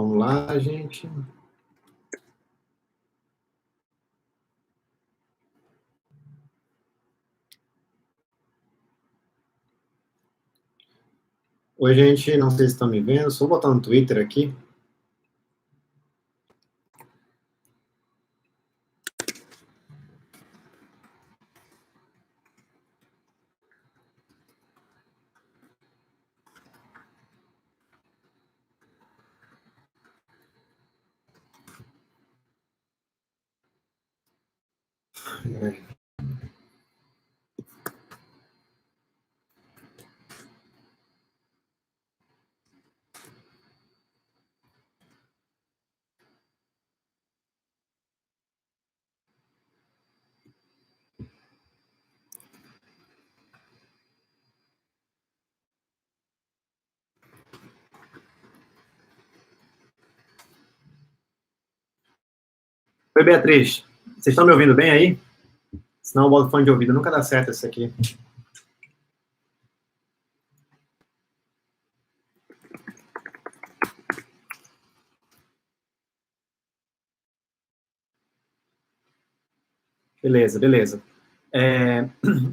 Vamos lá, gente. Oi, gente, não sei se estão me vendo, só vou botar no Twitter aqui. Oi, Beatriz, vocês estão me ouvindo bem aí? Senão eu boto fone de ouvido, nunca dá certo isso aqui. Beleza, beleza.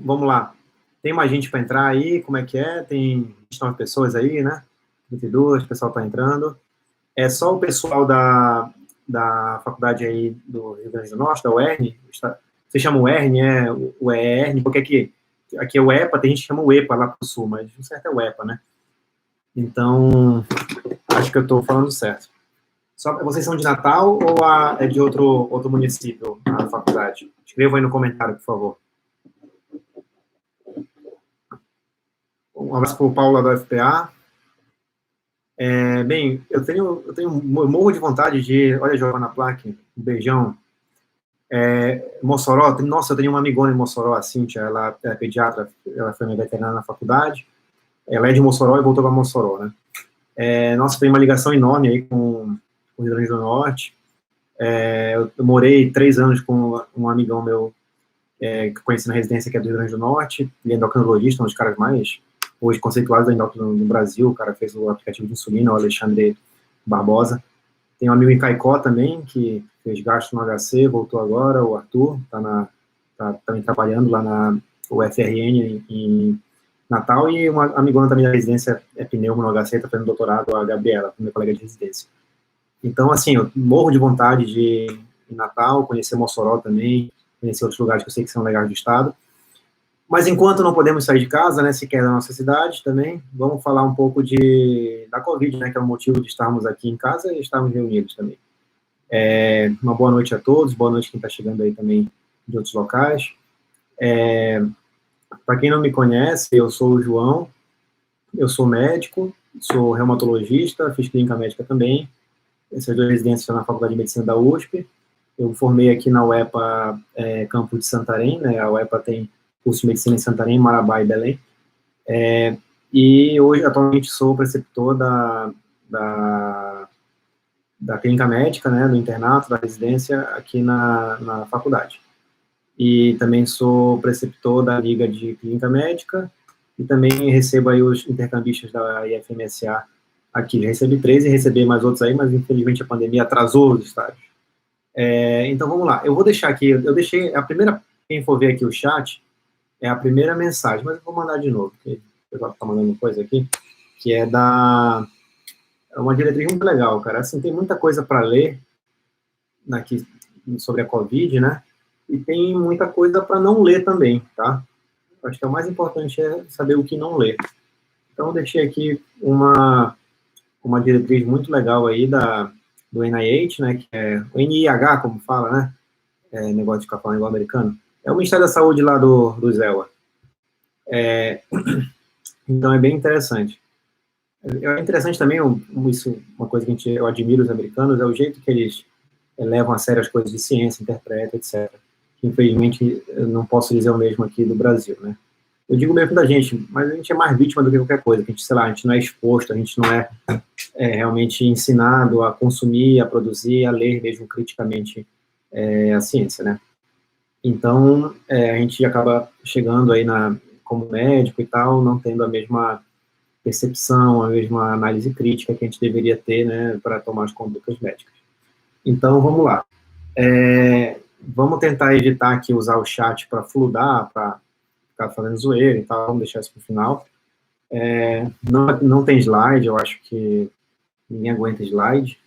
Vamos lá. Tem mais gente para entrar aí? Como é que é? Tem 29 pessoas aí, né? 32, o pessoal está entrando. É só o pessoal da faculdade aí do Rio Grande do Norte, da UERN. Você chama o UERN, o EERN, porque aqui é o EPA, tem gente que chama o EPA lá para o sul, mas o certo é o EPA, né? Então, acho que eu estou falando certo. Vocês são de Natal ou é de outro município, a faculdade? Escreva aí no comentário, por favor. Um abraço para o Paulo da UFPA. Bem, eu morro de vontade de... Olha a Giovana Plaque, um beijão. Mossoró, nossa, eu tenho uma amigona em Mossoró, a Cíntia, ela é pediatra, ela foi minha veterinária na faculdade. Ela é de Mossoró e voltou para Mossoró, né? Nossa, tem uma ligação enorme aí com o Rio Grande do Norte. Eu morei 3 anos com um amigão meu que eu conheci na residência, que é do Rio Grande do Norte. Ele é endocrinologista, um dos caras mais hoje conceituados da endócrino no Brasil. O cara fez o aplicativo de insulina, o Alexandre Barbosa. Tem um amigo em Caicó também, que fez gastro no HC, voltou agora, o Arthur, tá também trabalhando lá na UFRN em Natal, e uma amigona também da residência é pneumo no HC, está fazendo doutorado, a Gabriela, minha colega de residência. Então, assim, eu morro de vontade de ir em Natal, conhecer Mossoró também, conhecer outros lugares que eu sei que são legais do estado. Mas enquanto não podemos sair de casa, né, sequer da nossa cidade também, vamos falar um pouco da Covid, né, que é o motivo de estarmos aqui em casa e estarmos reunidos também. Uma boa noite a todos, boa noite quem está chegando aí também de outros locais. Para quem não me conhece, eu sou o João, eu sou médico, sou reumatologista, fiz clínica médica também, essas 2 residências na Faculdade de Medicina da USP. Eu formei aqui na UEPA, campus de Santarém, né, a UEPA tem curso de medicina em Santarém, Marabá e Belém. E hoje, atualmente, sou preceptor da clínica médica, né, do internato, da residência, aqui na faculdade. E também sou preceptor da Liga de Clínica Médica, e também recebo aí os intercambistas da IFMSA aqui. Recebi 3 e recebi mais outros aí, mas infelizmente a pandemia atrasou os estágios. Então vamos lá, eu vou deixar aqui, eu deixei, a primeira, quem for ver aqui o chat, é a primeira mensagem, mas eu vou mandar de novo, porque o pessoal está mandando coisa aqui, que é uma diretriz muito legal, cara. Assim, tem muita coisa para ler aqui sobre a Covid, né? E tem muita coisa para não ler também, tá? Acho que o mais importante é saber o que não ler. Então, eu deixei aqui uma diretriz muito legal aí do NIH, né? Que é o NIH, como fala, né? Negócio de ficar falando igual americano. É o Ministério da Saúde lá do ZEWA. Então, é bem interessante. É interessante também, uma coisa que eu admiro os americanos, é o jeito que eles levam a sério as coisas de ciência, interpretam, etc. Infelizmente, eu não posso dizer o mesmo aqui do Brasil, né? Eu digo mesmo da gente, mas a gente é mais vítima do que qualquer coisa, que a gente, sei lá, a gente não é exposto, a gente não é realmente ensinado a consumir, a produzir, a ler mesmo criticamente a ciência, né? Então, a gente acaba chegando aí como médico e tal, não tendo a mesma percepção, a mesma análise crítica que a gente deveria ter, né, para tomar as condutas médicas. Então, vamos lá. Vamos tentar evitar aqui usar o chat para fludar, para ficar fazendo zoeira e tal, vamos deixar isso para o final. Não tem slide, eu acho que ninguém aguenta slide.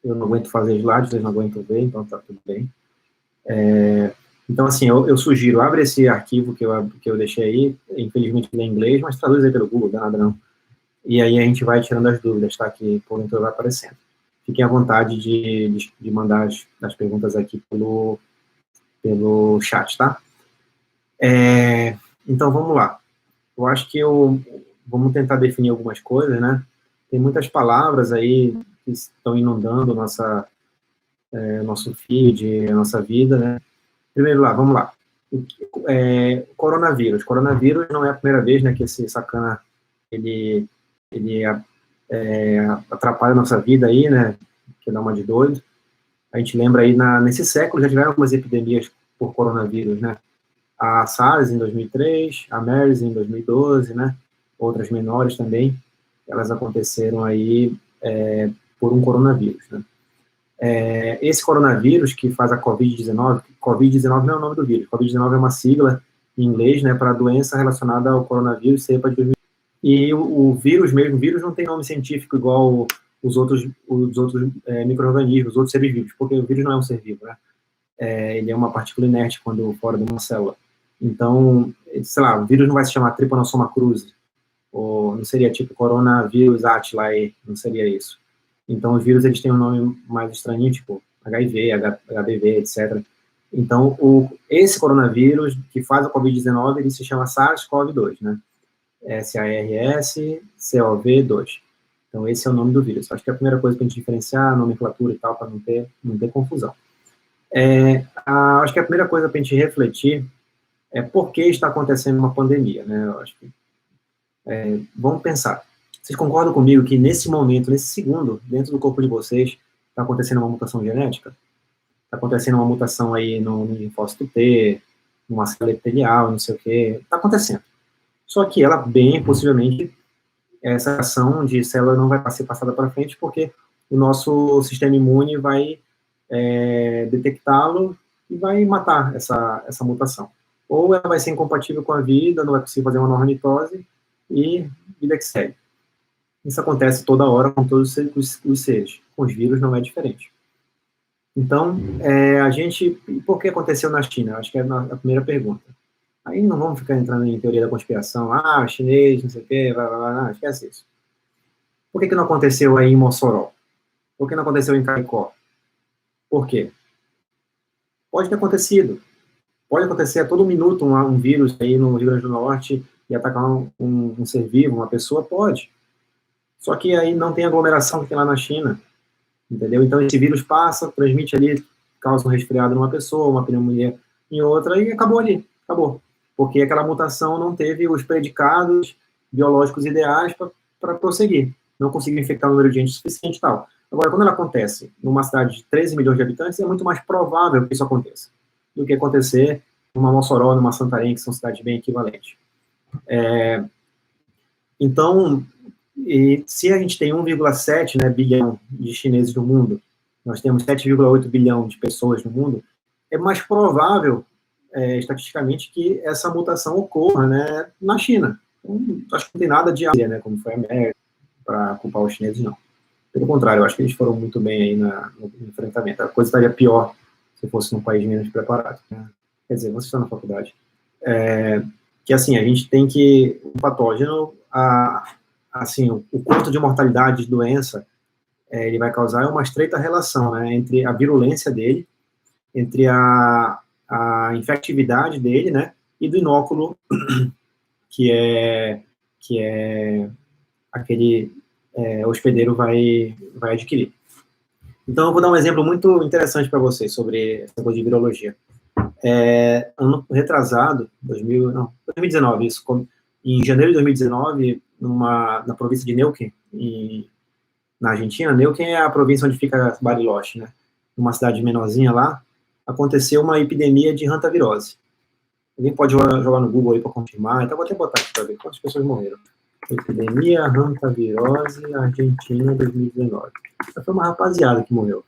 Eu não aguento fazer slide, vocês não aguentam ver, então tá tudo bem. Então, assim, eu sugiro, abre esse arquivo que eu deixei aí, infelizmente ele é em inglês, mas traduz aí pelo Google, não dá nada não. E aí a gente vai tirando as dúvidas, tá? Que por dentro vai aparecendo. Fiquem à vontade de mandar as perguntas aqui pelo chat, tá? Então, vamos lá. Eu acho que vamos tentar definir algumas coisas, né? Tem muitas palavras aí que estão inundando nosso feed, a nossa vida, né? Primeiro lá, vamos lá. Coronavírus. Coronavírus não é a primeira vez, né, que esse sacana, ele atrapalha a nossa vida aí, né, que dá uma de doido. A gente lembra aí, nesse século, já tiveram algumas epidemias por coronavírus, né? A SARS em 2003, a MERS em 2012, né? Outras menores também, elas aconteceram aí por um coronavírus, né? Esse coronavírus que faz a COVID-19, COVID-19 não é o nome do vírus, COVID-19 é uma sigla em inglês, né, para a doença relacionada ao coronavírus cepa de 2000. E o vírus mesmo, o vírus não tem nome científico igual os outros micro-organismos, os outros seres vivos, porque o vírus não é um ser vivo, né? Ele é uma partícula inerte quando fora de uma célula. Então, sei lá, o vírus não vai se chamar Trypanosoma cruzi, ou não seria tipo coronavírus attilae, não seria isso. Então, os vírus, eles têm um nome mais estranho, tipo HIV, HBV, etc. Então, esse coronavírus que faz a COVID-19, ele se chama SARS-CoV-2, né? SARS-CoV-2. Então, esse é o nome do vírus. Acho que é a primeira coisa para a gente diferenciar, a nomenclatura e tal, para não ter confusão. Acho que a primeira coisa para a gente refletir é por que está acontecendo uma pandemia, né? Eu acho que, vamos pensar. Vocês concordam comigo que nesse momento, nesse segundo, dentro do corpo de vocês, está acontecendo uma mutação genética? Está acontecendo uma mutação aí no linfócito T, numa célula epitelial, não sei o quê. Está acontecendo. Só que ela, bem possivelmente, essa ação de célula não vai ser passada para frente, porque o nosso sistema imune vai detectá-lo e vai matar essa mutação. Ou ela vai ser incompatível com a vida, não vai conseguir fazer uma nova mitose, e vida que segue. Isso acontece toda hora com todos os seres. Com os vírus não é diferente. Então, por que aconteceu na China? Acho que é a primeira pergunta. Aí não vamos ficar entrando em teoria da conspiração, chinês, não sei o quê, não, esquece isso. Por que não aconteceu aí em Mossoró? Por que não aconteceu em Caicó? Por quê? Pode ter acontecido. Pode acontecer a todo minuto um vírus aí no Rio Grande do Norte e atacar um ser vivo, uma pessoa, pode. Só que aí não tem aglomeração que tem lá na China, entendeu? Então esse vírus passa, transmite ali, causa um resfriado numa pessoa, uma pneumonia em outra, e acabou ali, acabou. Porque aquela mutação não teve os predicados biológicos ideais para prosseguir. Não conseguiu infectar o número de gente suficiente e tal. Agora, quando ela acontece numa cidade de 13 milhões de habitantes, é muito mais provável que isso aconteça do que acontecer numa Mossoró, numa Santarém, que são cidades bem equivalentes. Então, se a gente tem 1,7 bilhão de chineses no mundo, nós temos 7,8 bilhão de pessoas no mundo, é mais provável, estatisticamente, que essa mutação ocorra, né, na China. Então, acho que não tem nada de área, né, como foi a América, para culpar os chineses, não. Pelo contrário, eu acho que eles foram muito bem aí no enfrentamento. A coisa estaria pior se fosse num país menos preparado. Né? Quer dizer, vocês estão na faculdade. Que, assim, a gente tem que... O patógeno, assim, o quanto de mortalidade de doença ele vai causar é uma estreita relação, né, entre a virulência dele, entre a infectividade dele, né, e do inóculo que é aquele hospedeiro vai adquirir. Então, eu vou dar um exemplo muito interessante para vocês sobre essa coisa de virologia. Ano retrasado, 2019, isso, em janeiro de 2019, na província de Neuquén, na Argentina. Neuquén é a província onde fica Bariloche, né? Uma cidade menorzinha lá, aconteceu uma epidemia de hantavirose. Alguém pode jogar no Google aí para confirmar, então vou até botar aqui para ver quantas pessoas morreram. Epidemia hantavirose Argentina 2019. Essa foi uma rapaziada que morreu.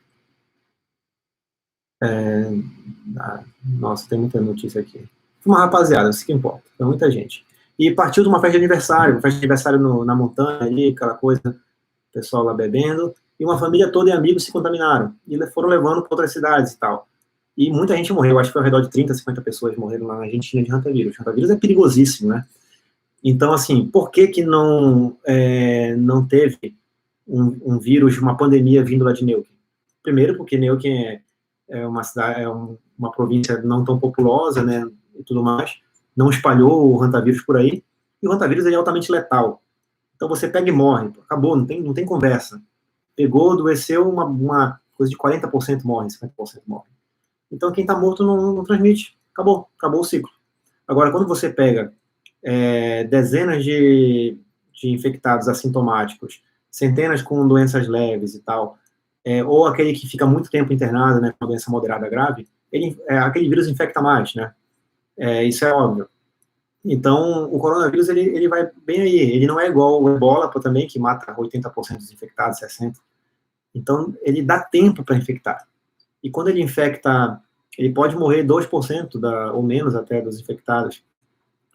Nossa, tem muita notícia aqui. Foi uma rapaziada, isso que importa. Foi muita gente. E partiu de uma festa de aniversário, na montanha ali, aquela coisa, o pessoal lá bebendo, e uma família toda e amigos se contaminaram. E foram levando para outras cidades e tal. E muita gente morreu, acho que foi ao redor de 30, 50 pessoas morreram lá na Argentina de hantavírus. O hantavírus é perigosíssimo, né? Então, assim, por que não teve um vírus, uma pandemia vindo lá de Neuquén? Primeiro, porque Neuquén é uma cidade, uma província não tão populosa, né, e tudo mais, não espalhou o hantavírus por aí, e o hantavírus é altamente letal. Então você pega e morre, acabou, não tem conversa. Pegou, adoeceu, uma coisa de 40% morre, 50% morre. Então quem está morto não transmite, acabou o ciclo. Agora, quando você pega dezenas de infectados assintomáticos, centenas com doenças leves e tal, ou aquele que fica muito tempo internado, né, com uma doença moderada grave, aquele vírus infecta mais, né? Isso é óbvio. Então, o coronavírus, ele vai bem aí. Ele não é igual o ebola também, que mata 80% dos infectados, 60%. Então, ele dá tempo para infectar. E quando ele infecta, ele pode morrer 2% ou menos até dos infectados.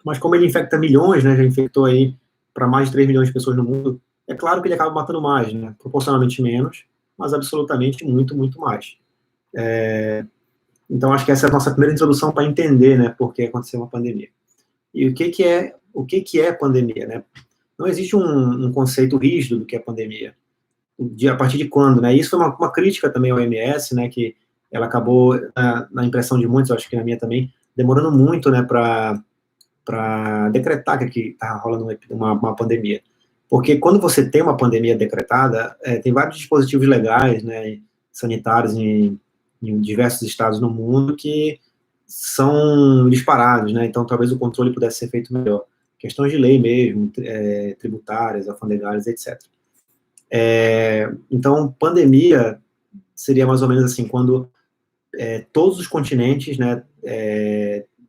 Mas como ele infecta milhões, né, já infectou aí para mais de 3 milhões de pessoas no mundo, é claro que ele acaba matando mais, né, proporcionalmente menos, mas absolutamente muito, muito mais. Então, acho que essa é a nossa primeira introdução para entender, né, por que aconteceu uma pandemia. E o que é pandemia, né? Não existe um conceito rígido do que é pandemia. A partir de quando, né? Isso foi uma crítica também ao OMS, né, que ela acabou, na impressão de muitos, acho que na minha também, demorando muito, né, para decretar que está rolando uma pandemia. Porque quando você tem uma pandemia decretada, tem vários dispositivos legais, né, sanitários em diversos estados no mundo que são disparados, né, então talvez o controle pudesse ser feito melhor. Questões de lei mesmo, tributárias, alfandegárias, etc. Então, pandemia seria mais ou menos assim, quando todos os continentes, né,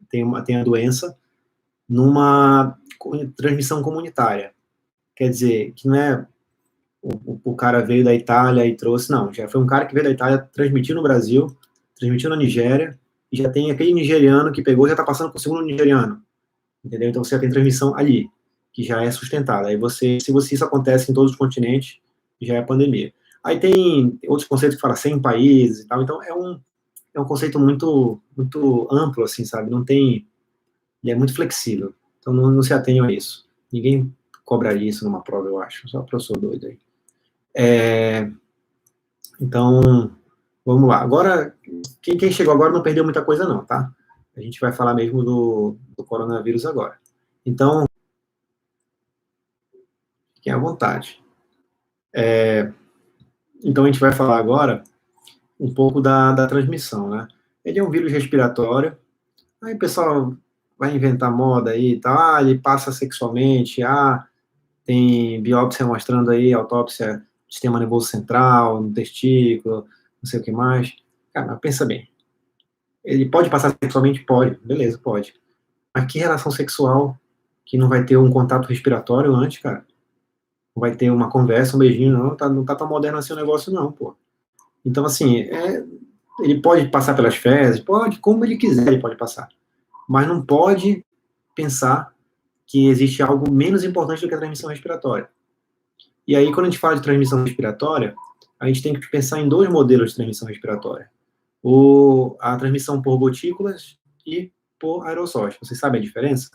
tem a doença numa transmissão comunitária. Quer dizer, que não é o cara veio da Itália e trouxe, não, já foi um cara que veio da Itália, transmitiu no Brasil, transmitiu na Nigéria, e já tem aquele nigeriano que pegou, já está passando para o segundo nigeriano, entendeu? Então você já tem transmissão ali, que já é sustentada. Aí se isso acontece em todos os continentes, já é pandemia. Aí tem outros conceitos que falam 100 países e tal, então é um conceito muito, muito amplo, assim, sabe? Não tem, ele é muito flexível, então não se atenham a isso. Ninguém cobraria isso numa prova, eu acho, só para eu sou doido aí. Então, vamos lá. Agora, quem chegou agora não perdeu muita coisa não, tá? A gente vai falar mesmo do coronavírus agora. Então, fiquem à vontade. Então, a gente vai falar agora um pouco da transmissão, né? Ele é um vírus respiratório. Aí o pessoal vai inventar moda aí e tal. Ele passa sexualmente. Tem biópsia mostrando aí, autópsia, sistema nervoso central, no testículo, não sei o que mais. Cara, pensa bem. Ele pode passar sexualmente? Pode. Beleza, pode. Mas que relação sexual que não vai ter um contato respiratório antes, cara? Não vai ter uma conversa, um beijinho, não tá tão moderno assim o negócio, não, pô. Então, assim, ele pode passar pelas fezes, pode, como ele quiser, ele pode passar. Mas não pode pensar que existe algo menos importante do que a transmissão respiratória. E aí, quando a gente fala de transmissão respiratória, a gente tem que pensar em dois modelos de transmissão respiratória. A transmissão por gotículas e por aerossóis. Vocês sabem a diferença?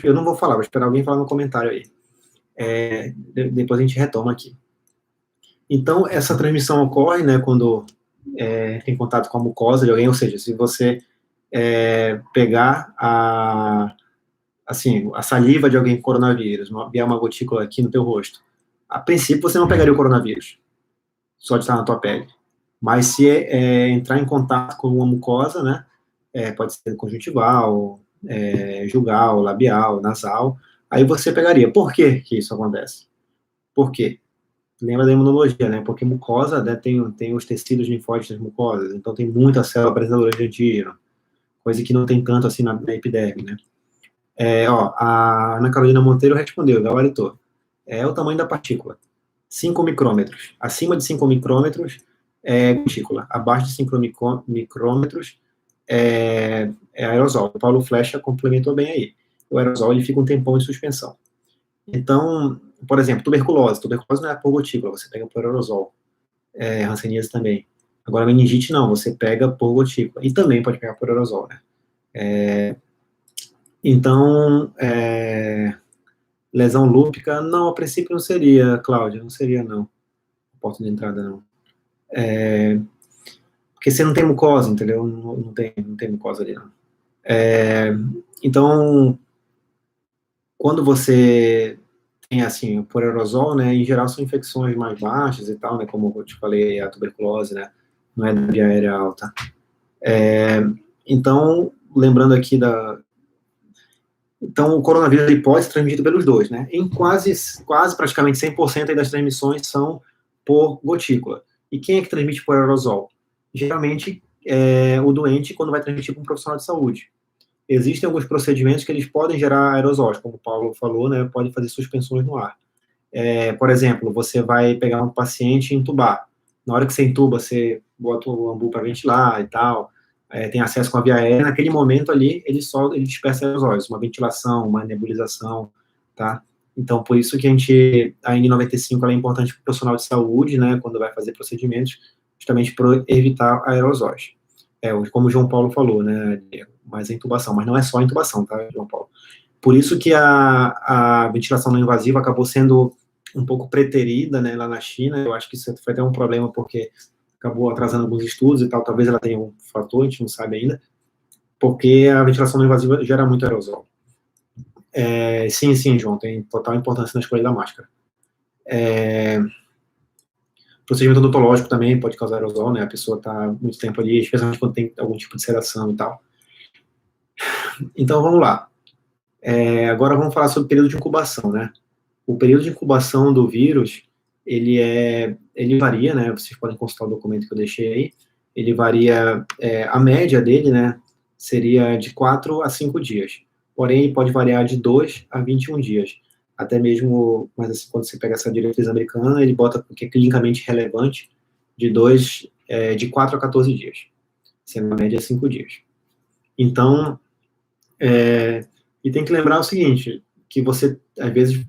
Eu não vou falar, vou esperar alguém falar no comentário aí. Depois a gente retoma aqui. Então, essa transmissão ocorre, né, quando tem contato com a mucosa de alguém, ou seja, se você pegar a saliva de alguém com coronavírus, vier uma gotícula aqui no teu rosto, a princípio você não pegaria o coronavírus, só de estar na tua pele. Mas se entrar em contato com uma mucosa, né, pode ser conjuntival, jugal, labial, nasal, aí você pegaria. Por que isso acontece? Por quê? Lembra da imunologia, né? Porque mucosa, né, tem os tecidos linfóides das mucosas, então tem muita célula apresentadora de antígeno, coisa que não tem tanto assim na epiderme, né? A Ana Carolina Monteiro respondeu, gabaritou. É o tamanho da partícula. 5 micrômetros. Acima de 5 micrômetros é gotícula. Abaixo de 5 micrômetros é aerosol. O Paulo Flecha complementou bem aí. O aerosol ele fica um tempão em suspensão. Então, por exemplo, tuberculose. Tuberculose não é por gotícula, você pega por aerosol. Hanseníase também. Agora, meningite não, você pega por gotícula. E também pode pegar por aerosol, né? Então, lesão lúpica, não, a princípio não seria, Cláudia, não seria, não. Porta de entrada, não. Porque você não tem mucosa, entendeu? Não tem mucosa ali, não. Então, quando você tem, assim, por aerosol, né, em geral são infecções mais baixas e tal, né, como eu te falei, a tuberculose, né, não é da via aérea alta. Então, lembrando aqui Então, o coronavírus ele pode ser transmitido pelos dois, né? Em quase praticamente 100% das transmissões são por gotícula. E quem é que transmite por aerosol? Geralmente, o doente quando vai transmitir para um profissional de saúde. Existem alguns procedimentos que eles podem gerar aerosóis, como o Paulo falou, né? Pode fazer suspensões no ar. Por exemplo, você vai pegar um paciente e entubar. Na hora que você entuba, você bota o ambu para ventilar e tal, tem acesso com a via aérea, naquele momento ali, ele dispersa aerosóis, uma ventilação, uma nebulização, tá? Então, por isso que a N95 ela é importante para o profissional de saúde, né, quando vai fazer procedimentos, justamente para evitar aerosóis. Como o João Paulo falou, né, mais a intubação, mas não é só a intubação, tá, João Paulo? Por isso que a ventilação não invasiva acabou sendo um pouco preterida, né, lá na China. Eu acho que isso foi até um problema, porque acabou atrasando alguns estudos e tal, talvez ela tenha um fator, a gente não sabe ainda, porque a ventilação não invasiva gera muito aerosol. Sim, João, tem total importância na escolha da máscara. Procedimento odontológico também pode causar aerosol, né, a pessoa está muito tempo ali, especialmente quando tem algum tipo de sedação e tal. Então, vamos lá. Agora vamos falar sobre o período de incubação, né? O período de incubação do vírus, ele varia, né? Vocês podem consultar o documento que eu deixei aí. Ele varia, a média dele, né? Seria de 4 a 5 dias. Porém, ele pode variar de 2 a 21 dias. Até mesmo, mas assim, quando você pega essa diretriz americana, ele bota o que é clinicamente relevante de 4 a 14 dias. Sendo a média 5 dias. Então, e tem que lembrar o seguinte, que você, às vezes,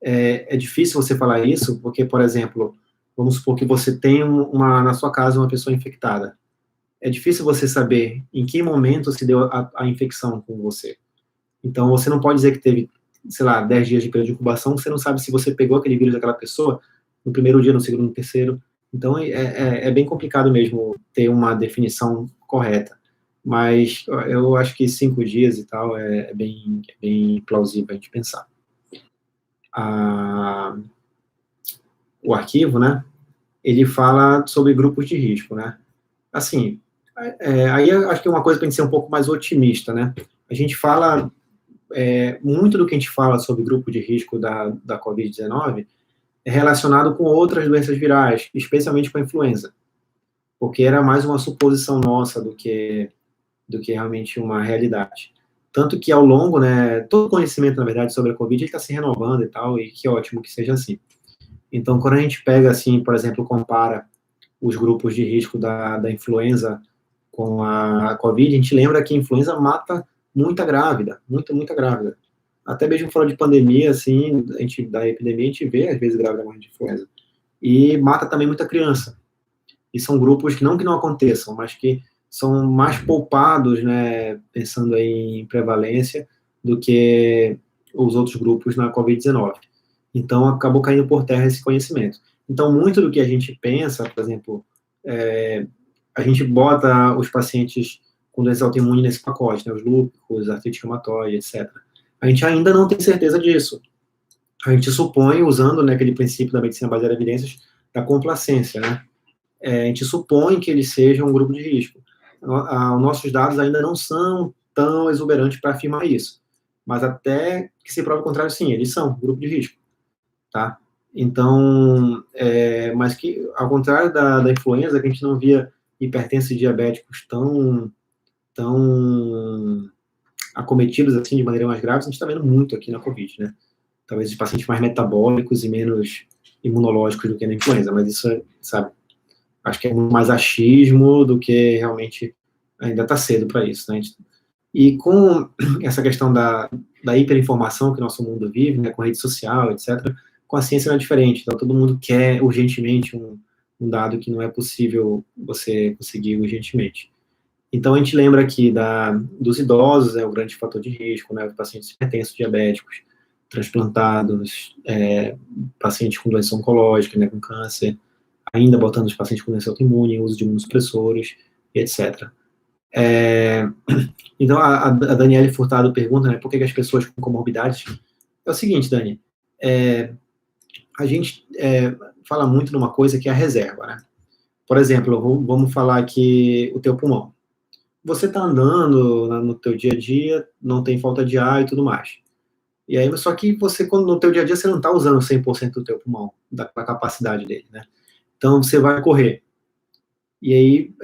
é difícil você falar isso, porque, por exemplo, vamos supor que você tem na sua casa uma pessoa infectada. É difícil você saber em que momento se deu a infecção com você. Então, você não pode dizer que teve, sei lá, 10 dias de período de incubação, você não sabe se você pegou aquele vírus daquela pessoa no primeiro dia, no segundo, no terceiro. Então, é bem complicado mesmo ter uma definição correta. Mas eu acho que 5 dias e tal é bem plausível a gente pensar. O arquivo, né, ele fala sobre grupos de risco, né. Assim, aí eu acho que é uma coisa para a gente ser um pouco mais otimista, né. A gente fala, muito do que a gente fala sobre grupo de risco da Covid-19 é relacionado com outras doenças virais, especialmente com a influenza, porque era mais uma suposição nossa do que realmente uma realidade. Tanto que ao longo, né, todo conhecimento, na verdade, sobre a Covid está se renovando e tal, e que ótimo que seja assim. Então, quando a gente pega, assim, por exemplo, compara os grupos de risco da influenza com a Covid, a gente lembra que a influenza mata muita grávida, muita grávida. Até mesmo fora de pandemia, assim, da epidemia, a gente vê, às vezes, grávida morrendo de influenza. E mata também muita criança. E são grupos que não aconteçam, mas que são mais poupados, né, pensando aí em prevalência, do que os outros grupos na Covid-19. Então, acabou caindo por terra esse conhecimento. Então, muito do que a gente pensa, por exemplo, a gente bota os pacientes com doença autoimune nesse pacote, né, os lúpicos, artrite reumatoide, etc. A gente ainda não tem certeza disso. A gente supõe, usando, né, aquele princípio da medicina baseada em evidências, da complacência, né? A gente supõe que eles sejam um grupo de risco. Nossos dados ainda não são tão exuberantes para afirmar isso. Mas até que se prove o contrário, sim, eles são um grupo de risco. Tá? Então, mas que, ao contrário da influenza, que a gente não via hipertensos e diabéticos tão acometidos, assim, de maneira mais grave, a gente está vendo muito aqui na Covid, né? Talvez os pacientes mais metabólicos e menos imunológicos do que na influenza, mas isso, sabe, acho que é muito mais achismo do que realmente ainda está cedo para isso, né? E com essa questão da hiperinformação que o nosso mundo vive, né, com rede social, etc., com a ciência não é diferente. Então, todo mundo quer urgentemente um dado que não é possível você conseguir urgentemente. Então, a gente lembra aqui dos idosos, é o grande fator de risco, né, os pacientes hipertensos, diabéticos, transplantados, pacientes com doença oncológica, né, com câncer, ainda botando os pacientes com doença autoimune, uso de imunossupressores, etc. Então, a Daniele Furtado pergunta, né, por que as pessoas com comorbidades... É o seguinte, Dani, a gente fala muito numa coisa que é a reserva, né? Por exemplo, vamos falar aqui o teu pulmão. Você está andando no teu dia a dia, não tem falta de ar e tudo mais. E aí, só que você, no teu dia a dia, você não está usando 100% do teu pulmão, da capacidade dele, né? Então, você vai correr. E aí,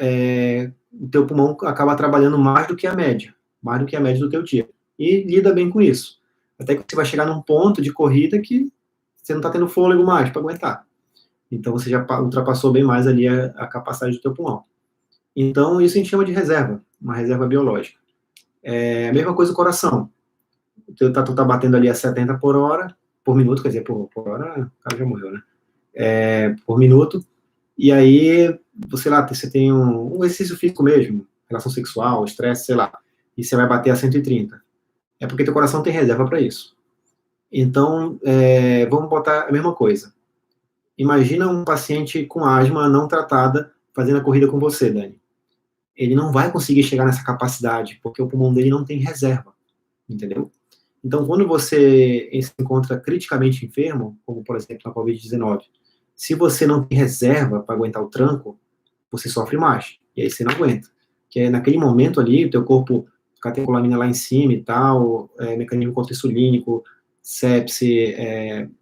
o teu pulmão acaba trabalhando mais do que a média do teu dia. E lida bem com isso. Até que você vai chegar num ponto de corrida que você não está tendo fôlego mais para aguentar. Então, você já ultrapassou bem mais ali a capacidade do teu pulmão. Então, isso a gente chama de reserva, uma reserva biológica. A mesma coisa o coração. Tu tá batendo ali a 70 por minuto, quer dizer, por hora, o cara já morreu, né? Por minuto. E aí, sei lá, você tem um exercício físico mesmo, relação sexual, estresse, sei lá, e você vai bater a 130. É porque teu coração tem reserva para isso. Então, vamos botar a mesma coisa. Imagina um paciente com asma não tratada fazendo a corrida com você, Dani. Ele não vai conseguir chegar nessa capacidade, porque o pulmão dele não tem reserva, entendeu? Então, quando você se encontra criticamente enfermo, como, por exemplo, na Covid-19, se você não tem reserva para aguentar o tranco, você sofre mais, e aí você não aguenta. Que é naquele momento ali, o teu corpo, catecolamina lá em cima e tal, mecanismo contra-insulínico, sepse,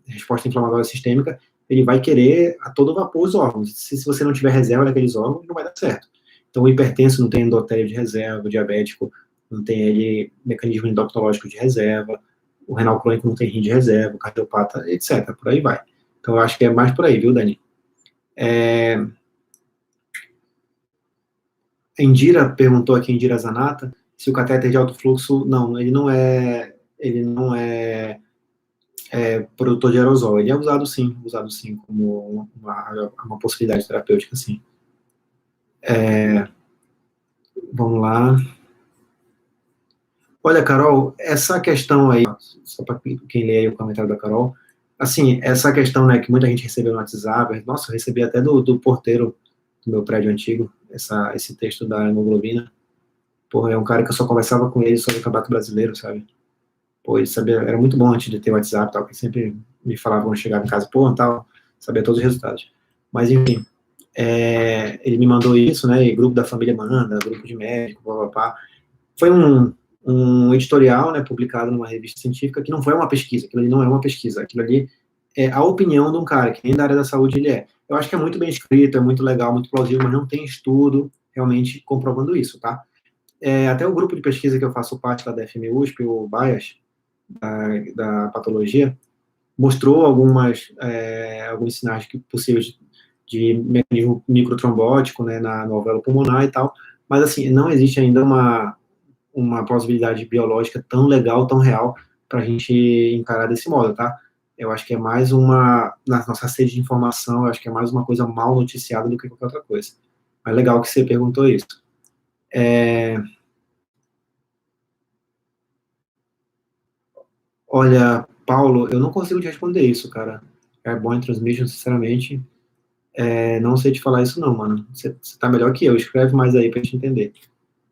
resposta inflamatória sistêmica, ele vai querer a todo vapor os órgãos. Se você não tiver reserva daqueles órgãos, não vai dar certo. Então, o hipertenso não tem endotélio de reserva, o diabético não tem ele mecanismo endocrinológico de reserva, o renal crônico não tem rim de reserva, o cardiopata, etc. Por aí vai. Então, eu acho que é mais por aí, viu, Dani? Indira perguntou aqui, Indira Zanata, se o catéter de alto fluxo, não, ele não é produtor de aerosol. Ele é usado sim como uma possibilidade terapêutica, sim. Vamos lá. Olha, Carol, essa questão aí, só para quem lê aí o comentário da Carol, assim, essa questão, né, que muita gente recebeu no WhatsApp, nossa, eu recebi até do porteiro do meu prédio antigo, esse texto da hemoglobina. Porra, é um cara que eu só conversava com ele sobre o Campeonato Brasileiro, sabe? Pô, ele sabia, era muito bom antes de ter WhatsApp e tal, que sempre me falava quando chegava em casa, pô, tal, sabia todos os resultados. Mas, enfim, ele me mandou isso, né, e grupo da família manda, grupo de médico, papapá. Foi um editorial, né, publicado numa revista científica, que não foi uma pesquisa, aquilo ali não é uma pesquisa, aquilo ali é a opinião de um cara, que nem da área da saúde ele é. Eu acho que é muito bem escrito, é muito legal, muito plausível, mas não tem estudo realmente comprovando isso, tá? Até o grupo de pesquisa que eu faço parte lá da FMUSP, o BIAS, da patologia, mostrou alguns sinais possíveis de mecanismo microtrombótico, né, no alvéolo pulmonar e tal, mas assim, não existe ainda uma plausibilidade biológica tão legal, tão real, para a gente encarar desse modo, tá? Eu acho que é mais na nossa sede de informação, eu acho que é mais uma coisa mal noticiada do que qualquer outra coisa. Mas legal que você perguntou isso. Olha, Paulo, eu não consigo te responder isso, cara. Airborne Transmission, sinceramente, não sei te falar isso não, mano. Você tá melhor que eu, escreve mais aí pra gente entender.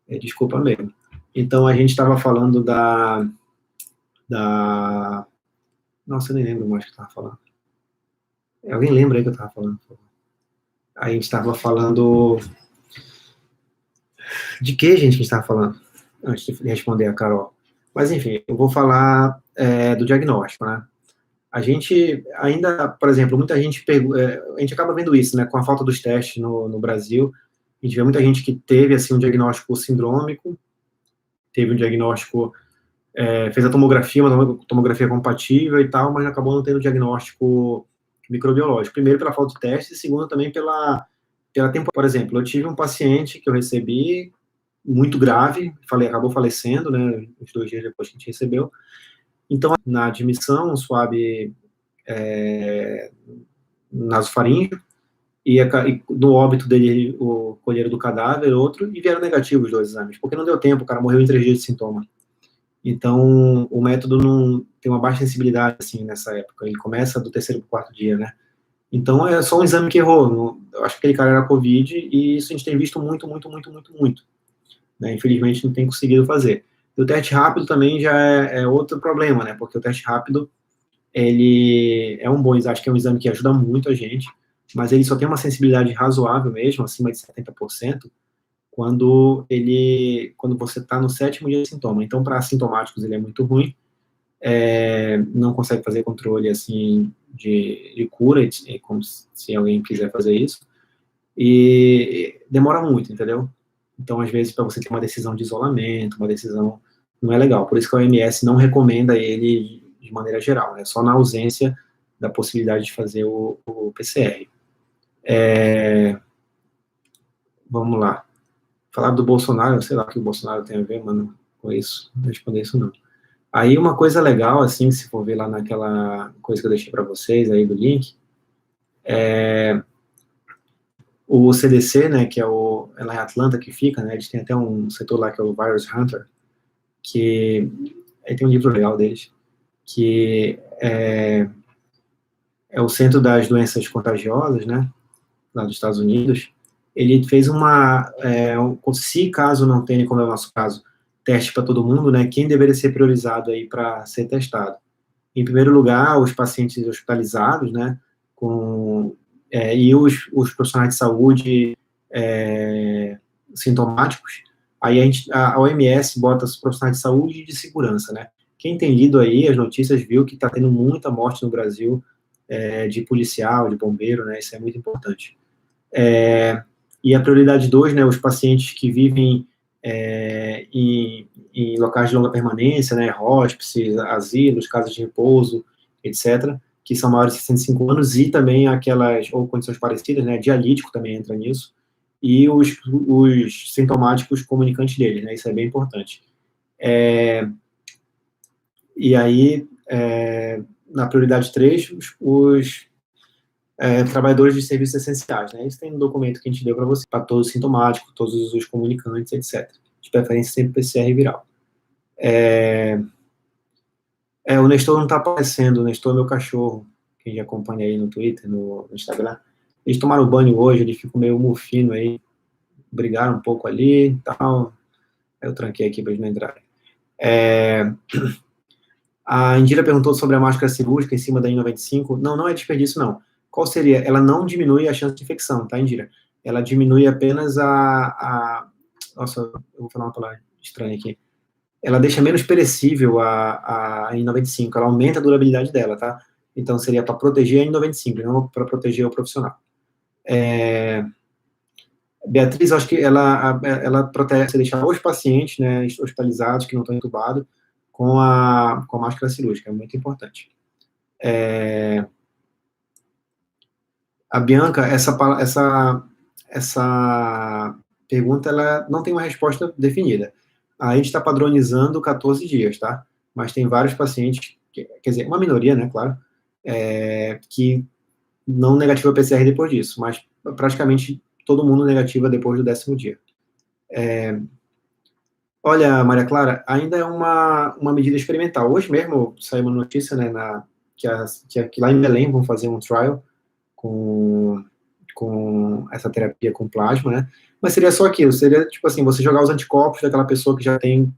Desculpa mesmo. Então, a gente estava falando Nossa, eu nem lembro mais o que eu tava falando. Alguém lembra aí que eu tava falando? A gente estava falando... De que, gente, que a gente estava falando? Antes de responder a Carol. Mas, enfim, eu vou falar do diagnóstico, né? A gente ainda, por exemplo, muita gente a gente acaba vendo isso, né, com a falta dos testes no Brasil, a gente vê muita gente que teve, assim, um diagnóstico sindrômico, teve um diagnóstico fez a tomografia, uma tomografia compatível e tal, mas acabou não tendo diagnóstico microbiológico. Primeiro, pela falta de teste, e segundo, também pela tempo. Por exemplo, eu tive um paciente que eu recebi, muito grave, acabou falecendo, né, uns 2 dias depois que a gente recebeu. Então, na admissão, um swab nasofaríngeo, e no óbito dele, o colheram do cadáver, outro, e vieram negativos os 2 exames, porque não deu tempo, o cara morreu em 3 dias de sintoma. Então, o método não tem uma baixa sensibilidade, assim, nessa época, ele começa do 3º para o 4º dia, né? Então, é só um exame que errou, eu acho que aquele cara era Covid, e isso a gente tem visto muito, né? Infelizmente, não tem conseguido fazer. E o teste rápido também já é outro problema, né? Porque o teste rápido, ele é um bom exame, acho que é um exame que ajuda muito a gente, mas ele só tem uma sensibilidade razoável mesmo, acima de 70%, quando você está no 7º dia de sintoma. Então, para assintomáticos, ele é muito ruim, não consegue fazer controle, assim, de cura, como se alguém quiser fazer isso, e demora muito, entendeu? Então, às vezes, para você ter uma decisão de isolamento, uma decisão, não é legal. Por isso que a OMS não recomenda ele de maneira geral, né? Só na ausência da possibilidade de fazer o PCR. Vamos lá. Falar do Bolsonaro, sei lá o que o Bolsonaro tem a ver, mano, com isso. Não vou responder isso, não. Aí, uma coisa legal, assim, se for ver lá naquela coisa que eu deixei para vocês aí do link, o CDC, né, que é lá em Atlanta que fica, né, eles têm até um setor lá que é o Virus Hunter, que aí tem um livro legal deles, que é o Centro das Doenças Contagiosas, né, lá dos Estados Unidos. Ele fez se caso não tenha, como é o nosso caso, teste para todo mundo, né, quem deveria ser priorizado aí para ser testado? Em primeiro lugar, os pacientes hospitalizados, né, e os profissionais de saúde sintomáticos. Aí a OMS bota os profissionais de saúde e de segurança, né. Quem tem lido aí as notícias viu que está tendo muita morte no Brasil de policial, de bombeiro, né, isso é muito importante. E a prioridade 2, né, os pacientes que vivem em locais de longa permanência, né, hóspices, asilos, casas de repouso, etc., que são maiores de 65 anos, e também aquelas, ou condições parecidas, né, dialítico também entra nisso, e os sintomáticos comunicantes deles, né, isso é bem importante. E aí, na prioridade 3, os trabalhadores de serviços essenciais, né? Isso tem um documento que a gente deu para você, para todos os sintomáticos, todos os comunicantes, etc. De preferência sempre PCR viral. O Nestor não está aparecendo, o Nestor é meu cachorro, quem já acompanha aí no Twitter, no Instagram. Eles tomaram banho hoje, eles ficam meio mufino aí, brigaram um pouco ali e tal. Aí eu tranquei aqui para eles não entrarem. A Indira perguntou sobre a máscara cirúrgica em cima da N95. Não é desperdício, não. Qual seria? Ela não diminui a chance de infecção, tá, Indira? Ela diminui apenas Nossa, eu vou falar uma palavra estranha aqui. Ela deixa menos perecível a N95, ela aumenta a durabilidade dela, tá? Então, seria para proteger a N95, não para proteger o profissional. Beatriz, acho que ela protege, você deixar os pacientes, né, hospitalizados, que não estão entubados, com a máscara cirúrgica, é muito importante. A Bianca, essa pergunta, ela não tem uma resposta definida. A gente está padronizando 14 dias, tá? Mas tem vários pacientes, quer dizer, uma minoria, né, claro, que não negativa PCR depois disso, mas praticamente todo mundo negativa depois do 10º dia. Olha, Maria Clara, ainda é uma medida experimental. Hoje mesmo saiu uma notícia, né, que lá em Belém vão fazer um trial com essa terapia com plasma, né? Mas seria só aquilo, seria, tipo assim, você jogar os anticorpos daquela pessoa que já tem,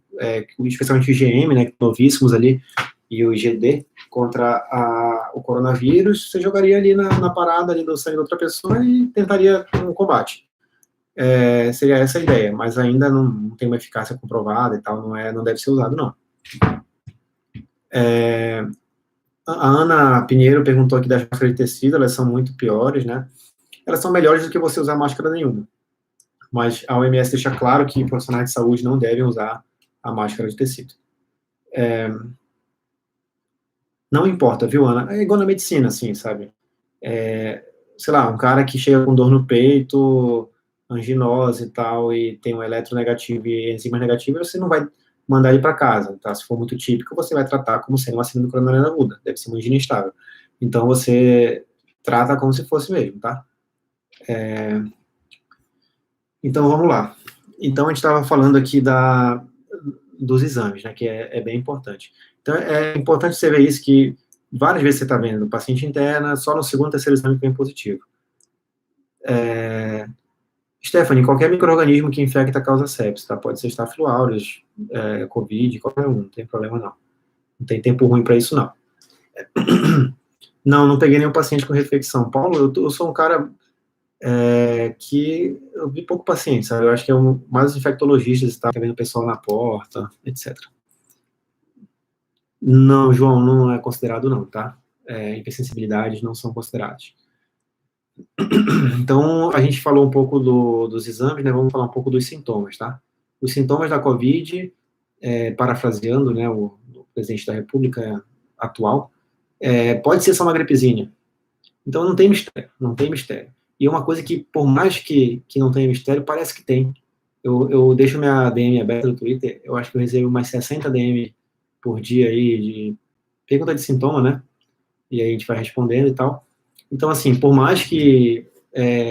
especialmente o IgM, né, novíssimos ali, e o IgD, contra o coronavírus, você jogaria ali na parada ali do sangue da outra pessoa e tentaria um combate. Seria essa a ideia, mas ainda não tem uma eficácia comprovada e tal, não deve ser usado, não. A Ana Pinheiro perguntou aqui das máscaras de tecido, elas são muito piores, né? Elas são melhores do que você usar máscara nenhuma. Mas a OMS deixa claro que profissionais de saúde não devem usar a máscara de tecido. Não importa, viu, Ana? É igual na medicina, assim, sabe? Sei lá, um cara que chega com dor no peito, anginose e tal, e tem um eletronegativo e enzimas negativas, você não vai mandar ele para casa, tá? Se for muito típico, você vai tratar como sendo uma síndrome coronariana aguda, deve ser uma angina instável. Então, você trata como se fosse mesmo, tá? Então, vamos lá. Então, a gente estava falando aqui dos exames, né, que é bem importante. Então, é importante você ver isso, que várias vezes você está vendo o paciente interna, só no segundo, terceiro exame que vem positivo. Stephanie, qualquer micro-organismo que infecta causa sepsis, tá? Pode ser Staphylococcus aureus, Covid, qualquer um, não tem problema não. Não tem tempo ruim para isso, não. Não peguei nenhum paciente com reinfecção. Paulo, eu sou um cara que eu vi pouco paciente, sabe? Eu acho que é mais os infectologistas, tá vendo o pessoal na porta, etc. Não, João, não é considerado não, tá? Hipersensibilidades não são consideradas. Então, a gente falou um pouco dos exames, né? Vamos falar um pouco dos sintomas, tá? Os sintomas da COVID, parafraseando, né, o presidente da República atual, pode ser só uma gripezinha. Então, não tem mistério, não tem mistério. E uma coisa que, por mais que não tenha mistério, parece que tem. Eu deixo minha DM aberta no Twitter, eu acho que eu recebo umas 60 DM por dia aí de pergunta de sintoma, né? E aí a gente vai respondendo e tal. Então, assim, por mais que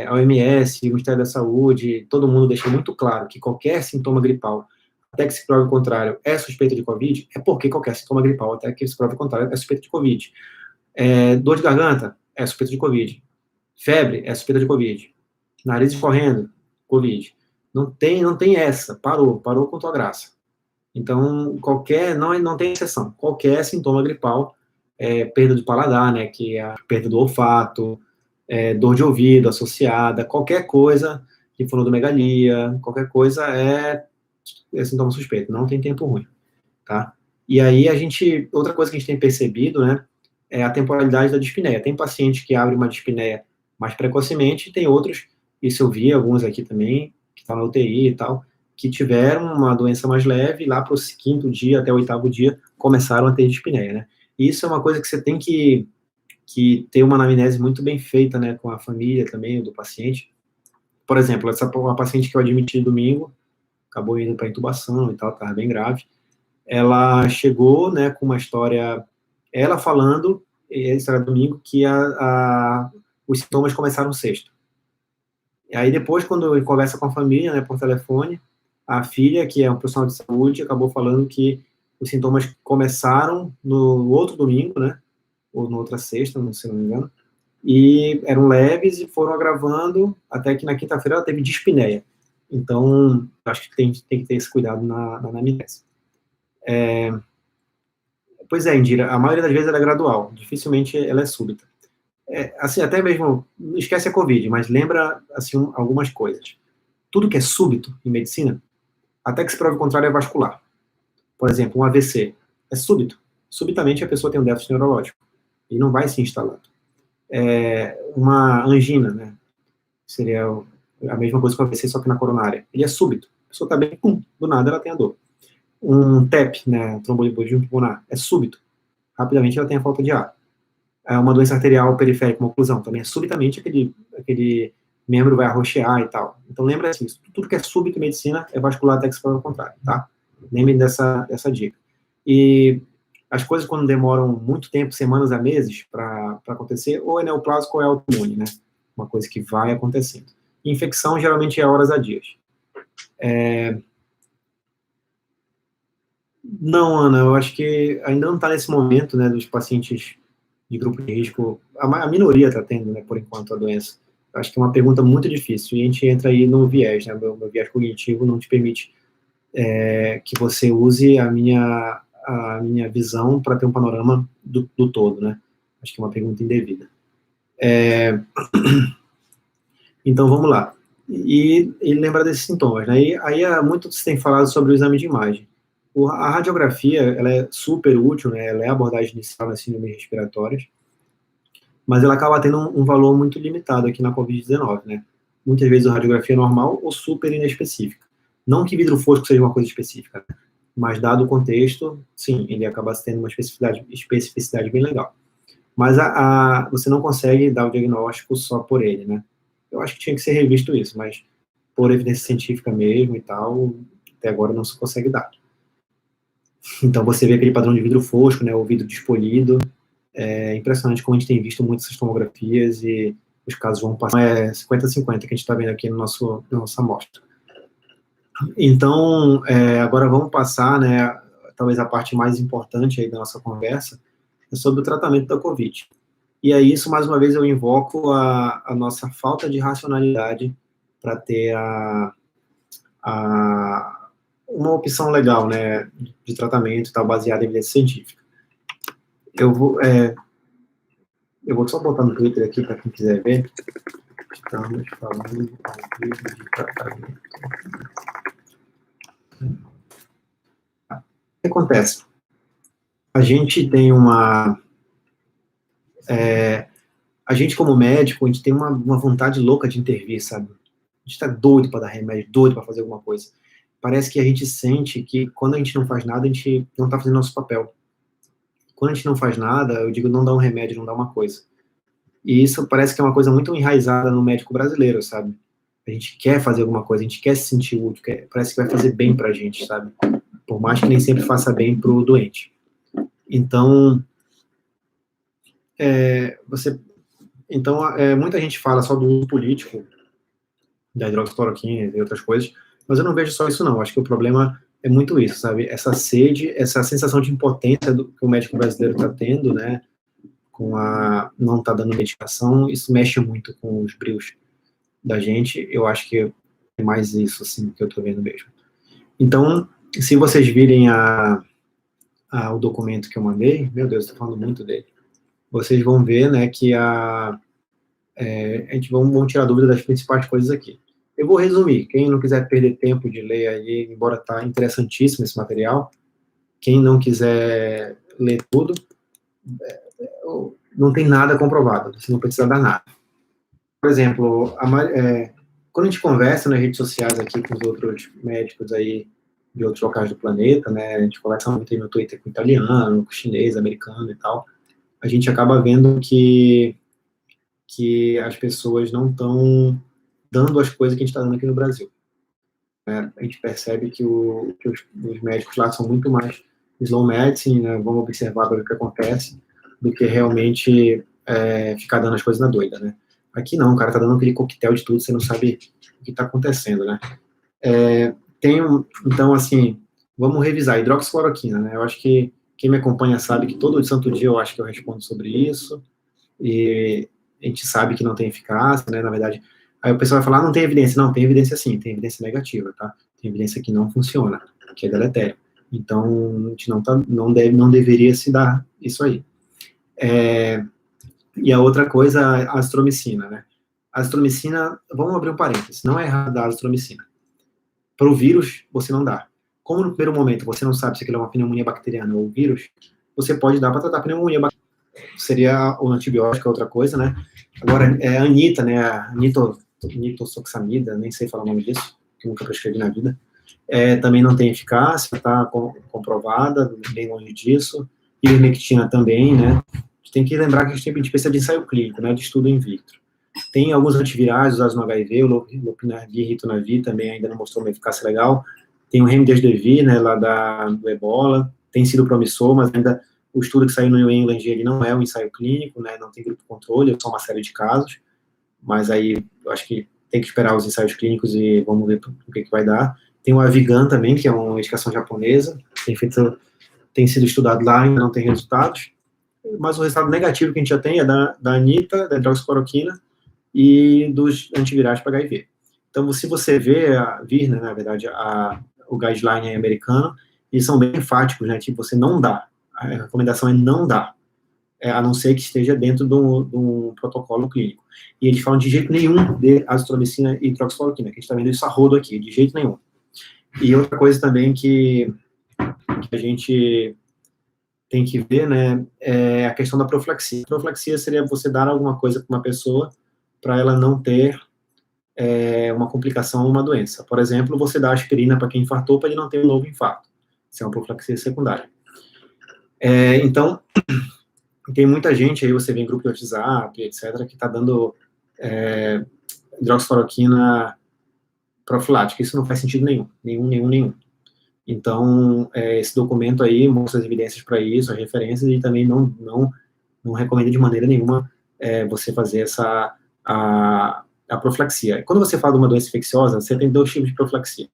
a OMS, o Ministério da Saúde, todo mundo deixa muito claro que qualquer sintoma gripal, até que se prove o contrário, é suspeita de Covid, é porque qualquer sintoma gripal, até que se prove o contrário, é suspeita de Covid. Dor de garganta, é suspeita de Covid. Febre, é suspeita de Covid. Nariz escorrendo, Covid. Não tem essa, parou com tua graça. Então, não tem exceção, qualquer sintoma gripal, perda do paladar, né, que é a perda do olfato, dor de ouvido associada, qualquer coisa, linfonodomegalia, qualquer coisa é sintoma suspeito, não tem tempo ruim, tá? E aí outra coisa que a gente tem percebido, né, é a temporalidade da dispneia. Tem paciente que abre uma dispneia mais precocemente, tem outros, isso eu vi alguns aqui também, que estão na UTI e tal, que tiveram uma doença mais leve, lá para o 5º dia até o 8º dia, começaram a ter dispneia, né? E isso é uma coisa que você tem que ter uma anamnese muito bem feita, né, com a família também, do paciente. Por exemplo, uma paciente que eu admiti domingo, acabou indo para intubação e tal, estava bem grave, ela chegou, né, com uma história, ela falando, isso era domingo, que os sintomas começaram sexta. E aí depois, quando ele conversa com a família, né, por telefone, a filha, que é um profissional de saúde, acabou falando que os sintomas começaram no outro domingo, né, ou na outra sexta, se não me engano, e eram leves e foram agravando até que na quinta-feira ela teve dispneia. Então, acho que tem que ter esse cuidado na anamnese. Pois é, Indira, a maioria das vezes ela é gradual, dificilmente ela é súbita. Assim, até mesmo, não esquece a Covid, mas lembra, assim, algumas coisas. Tudo que é súbito em medicina, até que se prove o contrário, é vascular. Por exemplo, um AVC é súbito. Subitamente a pessoa tem um déficit neurológico e não vai se instalando. Uma angina, né? Seria a mesma coisa que o AVC, só que na coronária. Ele é súbito. A pessoa está bem, pum, do nada ela tem a dor. Um TEP, né, tromboembolismo pulmonar, é súbito. Rapidamente ela tem a falta de ar. Uma doença arterial periférica, uma oclusão, também é subitamente aquele membro vai arroxear e tal. Então lembra assim, tudo que é súbito em medicina é vascular até que se prove o contrário, tá? Lembrem dessa dica. E as coisas quando demoram muito tempo, semanas a meses, para acontecer, ou é neoplásico ou é autoimune, né? Uma coisa que vai acontecendo. Infecção geralmente é horas a dias. Não, Ana, eu acho que ainda não está nesse momento, né, dos pacientes de grupo de risco. A minoria está tendo, né, por enquanto, a doença. Eu acho que é uma pergunta muito difícil. E a gente entra aí no viés, né? Meu viés cognitivo não te permite que você use a minha visão para ter um panorama do todo, né? Acho que é uma pergunta indevida. Então, vamos lá. E lembra desses sintomas, né? Aí muito se tem falado sobre o exame de imagem. A radiografia, ela é super útil, né? Ela é a abordagem inicial nas síndromes respiratórias, mas ela acaba tendo um valor muito limitado aqui na COVID-19, né? Muitas vezes a radiografia é normal ou super inespecífica. Não que vidro fosco seja uma coisa específica, né? mas dado o contexto, sim, ele acaba tendo uma especificidade bem legal. Mas você não consegue dar o diagnóstico só por ele, né? Eu acho que tinha que ser revisto isso, mas por evidência científica mesmo e tal, até agora não se consegue dar. Então você vê aquele padrão de vidro fosco, né, o vidro despolido, é impressionante como a gente tem visto muitas tomografias e os casos vão passar, 50-50 que a gente está vendo aqui no na nossa amostra. Então, agora vamos passar, né, talvez a parte mais importante aí da nossa conversa, é sobre o tratamento da COVID. E aí, isso, mais uma vez, eu invoco a nossa falta de racionalidade para ter uma opção legal, né, de tratamento tal, baseada em evidência científica. Eu vou só botar no Twitter aqui para quem quiser ver. Estamos falando ao vivo de tratamento. O que acontece? A gente tem a gente como médico, a gente tem uma vontade louca de intervir, sabe? A gente tá doido para dar remédio, doido para fazer alguma coisa. Parece que a gente sente que quando a gente não faz nada, a gente não tá fazendo nosso papel. Quando a gente não faz nada, eu digo não dá um remédio, não dá uma coisa. E isso parece que é uma coisa muito enraizada no médico brasileiro, sabe? A gente quer fazer alguma coisa, a gente quer se sentir útil, parece que vai fazer bem pra gente, sabe? Por mais que nem sempre faça bem pro doente. Então, muita gente fala só do uso político da hidroxicloroquina e outras coisas, mas eu não vejo só isso não, acho que o problema é muito isso, sabe? Essa sede, essa sensação de impotência que o médico brasileiro está tendo, né? Não tá dando medicação, isso mexe muito com os brios da gente, eu acho que é mais isso, assim, que eu tô vendo mesmo. Então, se vocês virem o documento que eu mandei, meu Deus, tô falando muito dele, vocês vão ver, né, que a gente vamos tirar dúvida das principais coisas aqui. Eu vou resumir, quem não quiser perder tempo de ler aí, embora tá interessantíssimo esse material, quem não quiser ler tudo, não tem nada comprovado, você não precisa dar nada. Por exemplo, quando a gente conversa nas redes sociais aqui com os outros médicos aí de outros locais do planeta, né, a gente conversa muito aí no Twitter com italiano, com chinês, americano e tal, a gente acaba vendo que as pessoas não estão dando as coisas que a gente está dando aqui no Brasil. A gente percebe que os médicos lá são muito mais slow medicine, né, vamos observar para ver o que acontece, do que realmente ficar dando as coisas na doida, né. Aqui não, o cara tá dando aquele coquetel de tudo, você não sabe o que está acontecendo, né. Então, assim, vamos revisar, hidroxicloroquina, né, eu acho que quem me acompanha sabe que todo santo dia eu acho que eu respondo sobre isso, e a gente sabe que não tem eficácia, né, na verdade, aí o pessoal vai falar, não tem evidência. Não, tem evidência sim, tem evidência negativa, tá? Tem evidência que não funciona, que é deletério. Então, a gente não deveria se dar isso aí. E a outra coisa, a azitromicina, né? A azitromicina, vamos abrir um parênteses, não é errado dar azitromicina. Para o vírus, você não dá. Como no primeiro momento você não sabe se aquilo é uma pneumonia bacteriana ou vírus, você pode dar para tratar a pneumonia bacteriana. Seria o antibiótico, é outra coisa, né? Agora, a Anita, né? A nitosoxamida, nem sei falar o nome disso, que nunca prescrevi na vida, também não tem eficácia, está comprovada, bem longe disso. Ivermectina também, né? A gente tem que lembrar que a gente precisa de ensaio clínico, né? De estudo in vitro. Tem alguns antivirais usados no HIV, o lopinavir, ritonavir também ainda não mostrou uma eficácia legal. Tem o remdesivir, né? Lá do Ebola, tem sido promissor, mas ainda o estudo que saiu no New England, ele não é um ensaio clínico, né? Não tem grupo controle, é só uma série de casos. Mas aí, eu acho que tem que esperar os ensaios clínicos e vamos ver o que vai dar. Tem o Avigan também, que é uma medicação japonesa, tem sido estudado lá, ainda não tem resultados, mas o resultado negativo que a gente já tem é da Anita, da hidroxicloroquina e dos antivirais para HIV. Então, se você vir, né, na verdade, o guideline americano, eles são bem enfáticos, né, tipo, você não dá, a recomendação é não dar, a não ser que esteja dentro de um protocolo clínico. E eles falam de jeito nenhum de azitromicina e hidroxicloroquina, que a gente está vendo isso a rodo aqui, de jeito nenhum. E outra coisa também que a gente tem que ver, né, é a questão da profilaxia. A profilaxia seria você dar alguma coisa para uma pessoa para ela não ter uma complicação ou uma doença. Por exemplo, você dá aspirina para quem infartou para ele não ter um novo infarto. Isso é uma profilaxia secundária. Então, tem muita gente aí, você vê em grupo de WhatsApp, etc., que está dando hidroxicloroquina profilática. Isso não faz sentido nenhum. Então, esse documento aí mostra as evidências para isso, as referências, e também não recomenda de maneira nenhuma você fazer a profilaxia. Quando você fala de uma doença infecciosa, você tem 2 tipos de profilaxia.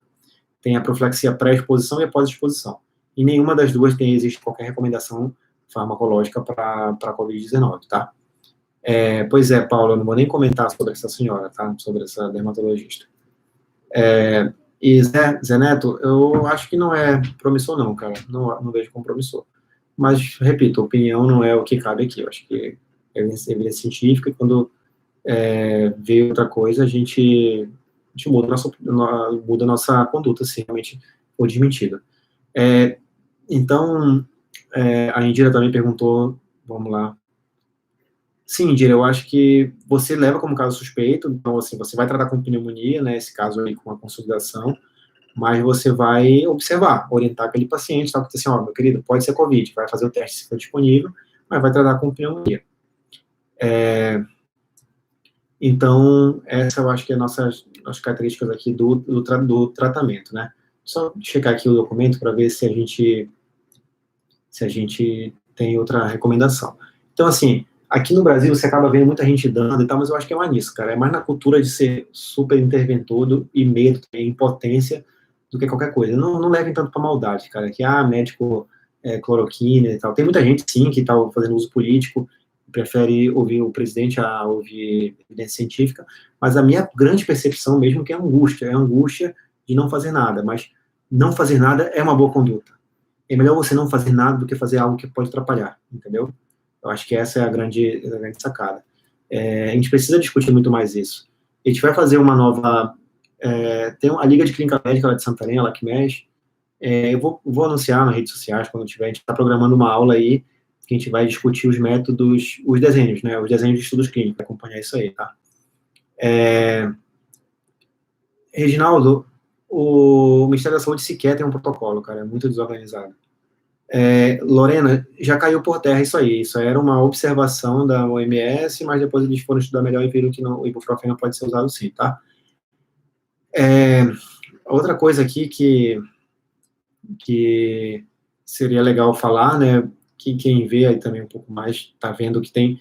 Tem a profilaxia pré-exposição e a pós-exposição. E nenhuma das duas existe qualquer recomendação farmacológica para a Covid-19, tá? Pois é, Paulo, eu não vou nem comentar sobre essa senhora, tá? Sobre essa dermatologista. E Zé Neto, eu acho que não é promissor não, cara. Não vejo como promissor. Mas, repito, opinião não é o que cabe aqui. Eu acho que é evidência científica, e quando vê outra coisa, a gente muda a nossa conduta, se realmente for desmentido. Então, a Indira também perguntou, vamos lá. Sim, Indira, eu acho que você leva como caso suspeito, então, assim, você vai tratar com pneumonia, né, esse caso aí com a consolidação, mas você vai observar, orientar aquele paciente, tá, porque assim, ó, meu querido, pode ser Covid, vai fazer o teste se for disponível, mas vai tratar com pneumonia. Então, essa eu acho que é as características aqui do tratamento, né. Só checar aqui o documento para ver se a gente tem outra recomendação. Então, assim, aqui no Brasil você acaba vendo muita gente dando e tal, mas eu acho que é mais nisso, cara. É mais na cultura de ser super interventor e medo, impotência, do que qualquer coisa. Não levem tanto pra maldade, cara, que, médico, cloroquina e tal. Tem muita gente, sim, que tá fazendo uso político, prefere ouvir o presidente a ouvir evidência científica, mas a minha grande percepção mesmo que é a angústia de não fazer nada, mas não fazer nada é uma boa conduta. É melhor você não fazer nada do que fazer algo que pode atrapalhar, entendeu? Eu acho que essa é a grande sacada. A gente precisa discutir muito mais isso. A gente vai fazer uma nova... tem a Liga de Clínica Médica lá de Santarém, ela que mexe. Eu vou anunciar nas redes sociais quando tiver. A gente está programando uma aula aí que a gente vai discutir os métodos, os desenhos, né? Os desenhos de estudos clínicos, acompanhar isso aí, tá? Reginaldo, o Ministério da Saúde sequer tem um protocolo, cara, é muito desorganizado. Lorena, já caiu por terra isso aí, isso era uma observação da OMS, mas depois eles foram estudar melhor e viram que o ibuprofeno pode ser usado sim, tá? Outra coisa aqui que seria legal falar, né, que quem vê aí também um pouco mais, tá vendo que tem,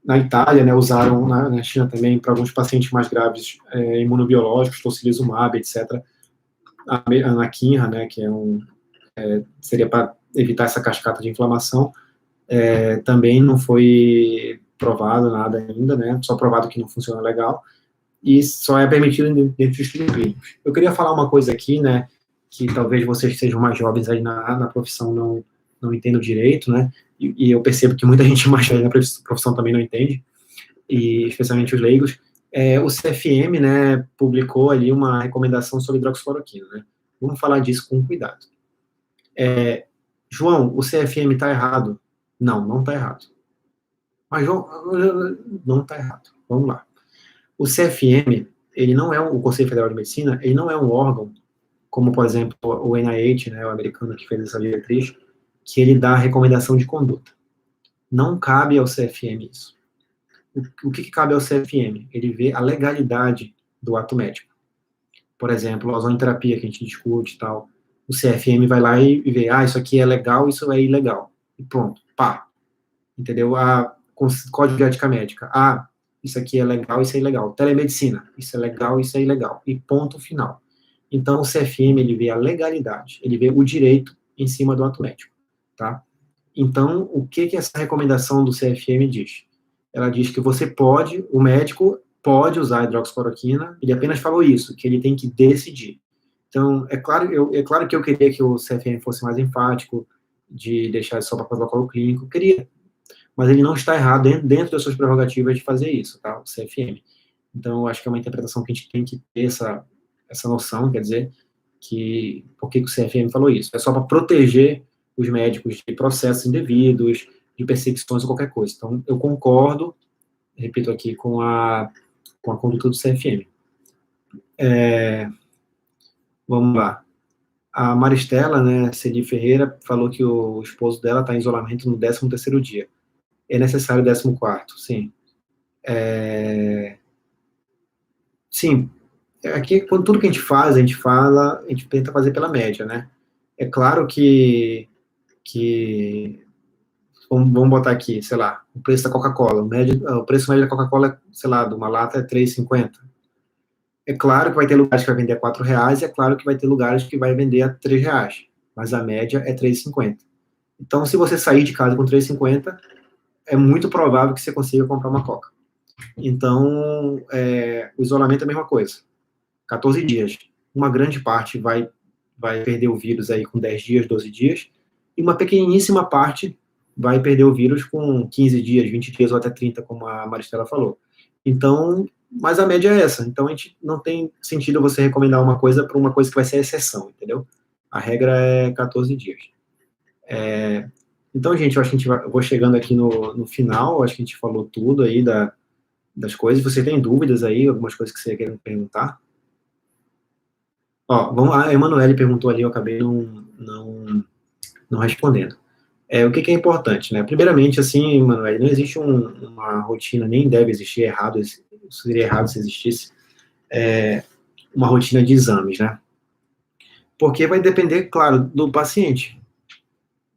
na Itália, né, usaram, na China também, para alguns pacientes mais graves, imunobiológicos, tocilizumab, etc., a anakinra, né, que seria para evitar essa cascata de inflamação, também não foi provado nada ainda, né, só provado que não funciona legal, e só é permitido dentro dos estudos clínicos. Eu queria falar uma coisa aqui, né, que talvez vocês sejam mais jovens aí na profissão não entendam direito, né, e eu percebo que muita gente mais velha na profissão também não entende, e especialmente os leigos. O CFM, né, publicou ali uma recomendação sobre hidroxicloroquina, né, vamos falar disso com cuidado. João, o CFM está errado? Não está errado. Mas, João, não está errado. Vamos lá. O CFM, ele não é o Conselho Federal de Medicina, ele não é um órgão, como, por exemplo, o NIH, né, o americano que fez essa diretriz, que ele dá recomendação de conduta. Não cabe ao CFM isso. O que cabe ao CFM? Ele vê a legalidade do ato médico. Por exemplo, a ozonoterapia que a gente discute e tal, o CFM vai lá e vê, isso aqui é legal, isso é ilegal. E pronto, pá. Entendeu? Código de ética médica. Isso aqui é legal, isso é ilegal. Telemedicina, isso é legal, isso é ilegal. E ponto final. Então, o CFM, ele vê a legalidade, ele vê o direito em cima do ato médico, tá? Então, o que essa recomendação do CFM diz? Ela diz que o médico pode usar hidroxicloroquina, ele apenas falou isso, que ele tem que decidir. Então, é claro que eu queria que o CFM fosse mais enfático, de deixar só para protocolo clínico, queria, mas ele não está errado dentro das suas prerrogativas de fazer isso, tá, o CFM. Então, eu acho que é uma interpretação que a gente tem que ter essa noção, quer dizer, por que o CFM falou isso? É só para proteger os médicos de processos indevidos, de perseguições ou qualquer coisa. Então, eu concordo, repito aqui, com a conduta do CFM. Vamos lá. A Maristela, né, Celi Ferreira, falou que o esposo dela está em isolamento no 13º dia. É necessário o 14º, sim. Sim, aqui, quando tudo que a gente faz, a gente fala, a gente tenta fazer pela média, né? É claro que vamos botar aqui, sei lá, o preço da Coca-Cola, o preço médio da Coca-Cola, sei lá, de uma lata é R$ 3,50. É claro que vai ter lugares que vai vender a R$ 4, e é claro que vai ter lugares que vai vender a R$ 3, mas a média é R$ 3,50. Então, se você sair de casa com R$ 3,50, é muito provável que você consiga comprar uma Coca. Então, o isolamento é a mesma coisa. 14 dias. Uma grande parte vai perder o vírus aí com 10 dias, 12 dias, e uma pequeníssima parte vai perder o vírus com 15 dias, 20 dias ou até 30, como a Maristela falou. Então, mas a média é essa. Então, a gente não tem sentido você recomendar uma coisa para uma coisa que vai ser exceção, entendeu? A regra é 14 dias. Então, gente, eu acho que eu vou chegando aqui no final, acho que a gente falou tudo aí das coisas. Você tem dúvidas aí, algumas coisas que você quer me perguntar? Ó, a Emanuele perguntou ali, eu acabei não respondendo. O que é importante, né? Primeiramente, assim, Emanuele, não existe uma rotina, nem deve existir seria errado se existisse uma rotina de exames, né? Porque vai depender, claro, do paciente.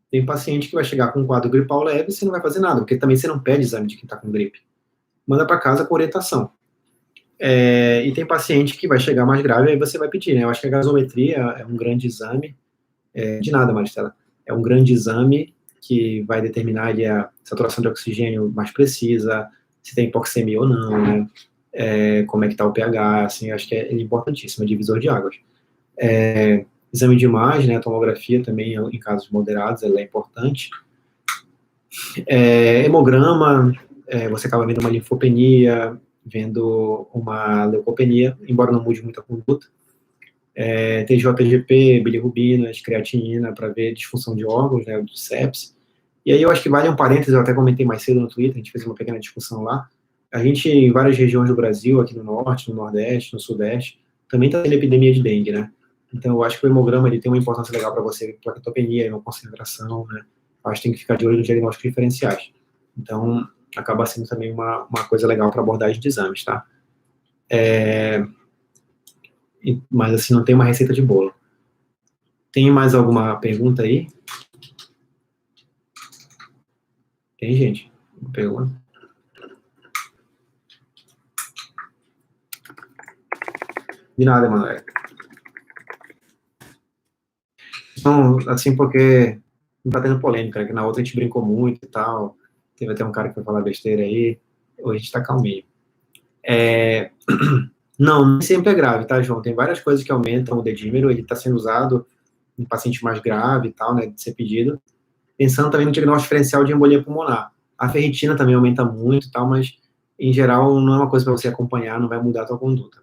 Tem paciente que vai chegar com um quadro gripal leve e você não vai fazer nada, porque também você não pede exame de quem está com gripe. Manda para casa com orientação. E tem paciente que vai chegar mais grave, aí você vai pedir, né? Eu acho que a gasometria é um grande exame, de nada, Maristela, é um grande exame que vai determinar ali a saturação de oxigênio mais precisa, se tem hipoxemia ou não, né? Como é que está o pH, assim, acho que é importantíssimo, é divisor de águas. Exame de imagem, né, a tomografia também, em casos moderados, ela é importante. Hemograma, você acaba vendo uma linfopenia, vendo uma leucopenia, embora não mude muito a conduta. TGO-TGP, bilirrubinas, creatinina, para ver disfunção de órgãos, né, de sepsis. E aí eu acho que vale um parênteses, eu até comentei mais cedo no Twitter, a gente fez uma pequena discussão lá. A gente, em várias regiões do Brasil, aqui no Norte, no Nordeste, no Sudeste, também está tendo epidemia de dengue, né? Então eu acho que o hemograma ele tem uma importância legal para você, plaquetopenia, uma concentração, né? Eu acho que tem que ficar de olho nos diagnósticos diferenciais. Então, acaba sendo também uma coisa legal para abordagem de exames, tá? Mas assim, não tem uma receita de bolo. Tem mais alguma pergunta aí? Tem, gente? Uma pergunta? De nada, Emanuel. Então, assim, porque não tá tendo polêmica, né? Que na outra a gente brincou muito e tal. Teve até um cara que foi falar besteira aí. Hoje a gente tá calminho. Não, nem sempre é grave, tá, João? Tem várias coisas que aumentam o dedímero. Ele está sendo usado em paciente mais grave e tal, né? De ser pedido. Pensando também no diagnóstico diferencial de embolia pulmonar. A ferritina também aumenta muito e tal, mas em geral não é uma coisa para você acompanhar, não vai mudar a tua conduta.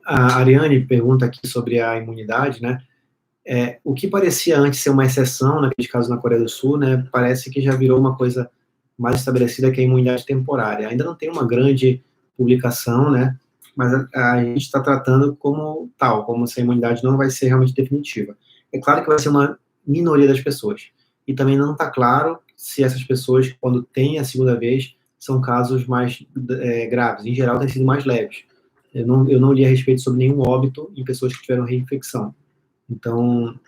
A Ariane pergunta aqui sobre a imunidade, né? O que parecia antes ser uma exceção, naquele caso na Coreia do Sul, né? Parece que já virou uma coisa mais estabelecida, que é a imunidade temporária. Ainda não tem uma grande publicação, né? Mas a gente está tratando como tal, como se a imunidade não vai ser realmente definitiva. É claro que vai ser uma minoria das pessoas. E também não está claro se essas pessoas, quando têm a segunda vez, são casos mais graves. Em geral, têm sido mais leves. Eu não li a respeito sobre nenhum óbito em pessoas que tiveram reinfecção. Então,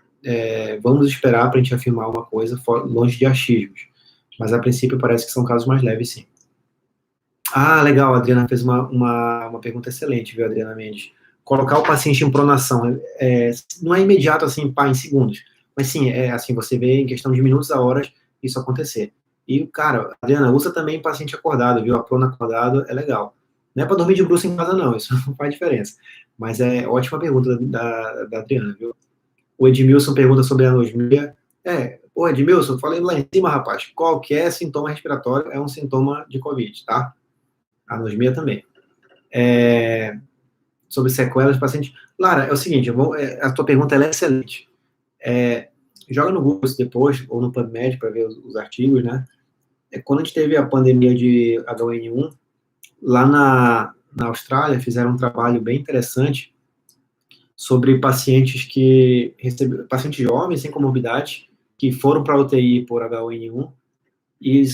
vamos esperar para a gente afirmar uma coisa longe de achismos. Mas, a princípio, parece que são casos mais leves, sim. Ah, legal, a Adriana fez uma pergunta excelente, viu, Adriana Mendes? Colocar o paciente em pronação, não é imediato, assim, pá, em segundos, mas sim, assim, você vê em questão de minutos a horas isso acontecer. E, cara, Adriana, usa também paciente acordado, viu? A prona acordado é legal. Não é para dormir de bruxo em casa, não, isso não faz diferença. Mas é ótima pergunta da Adriana, viu? O Edmilson pergunta sobre a anosmia. Edmilson, falei lá em cima, rapaz, qualquer sintoma respiratório é um sintoma de Covid, tá? A anosmia também. Sobre sequelas do paciente. Lara, é o seguinte, a tua pergunta ela é excelente. Joga no Google depois, ou no PubMed, para ver os artigos, né? Quando a gente teve a pandemia de H1N1, lá na Austrália, fizeram um trabalho bem interessante, sobre pacientes pacientes jovens sem comorbidade que foram para a UTI por H1N1 e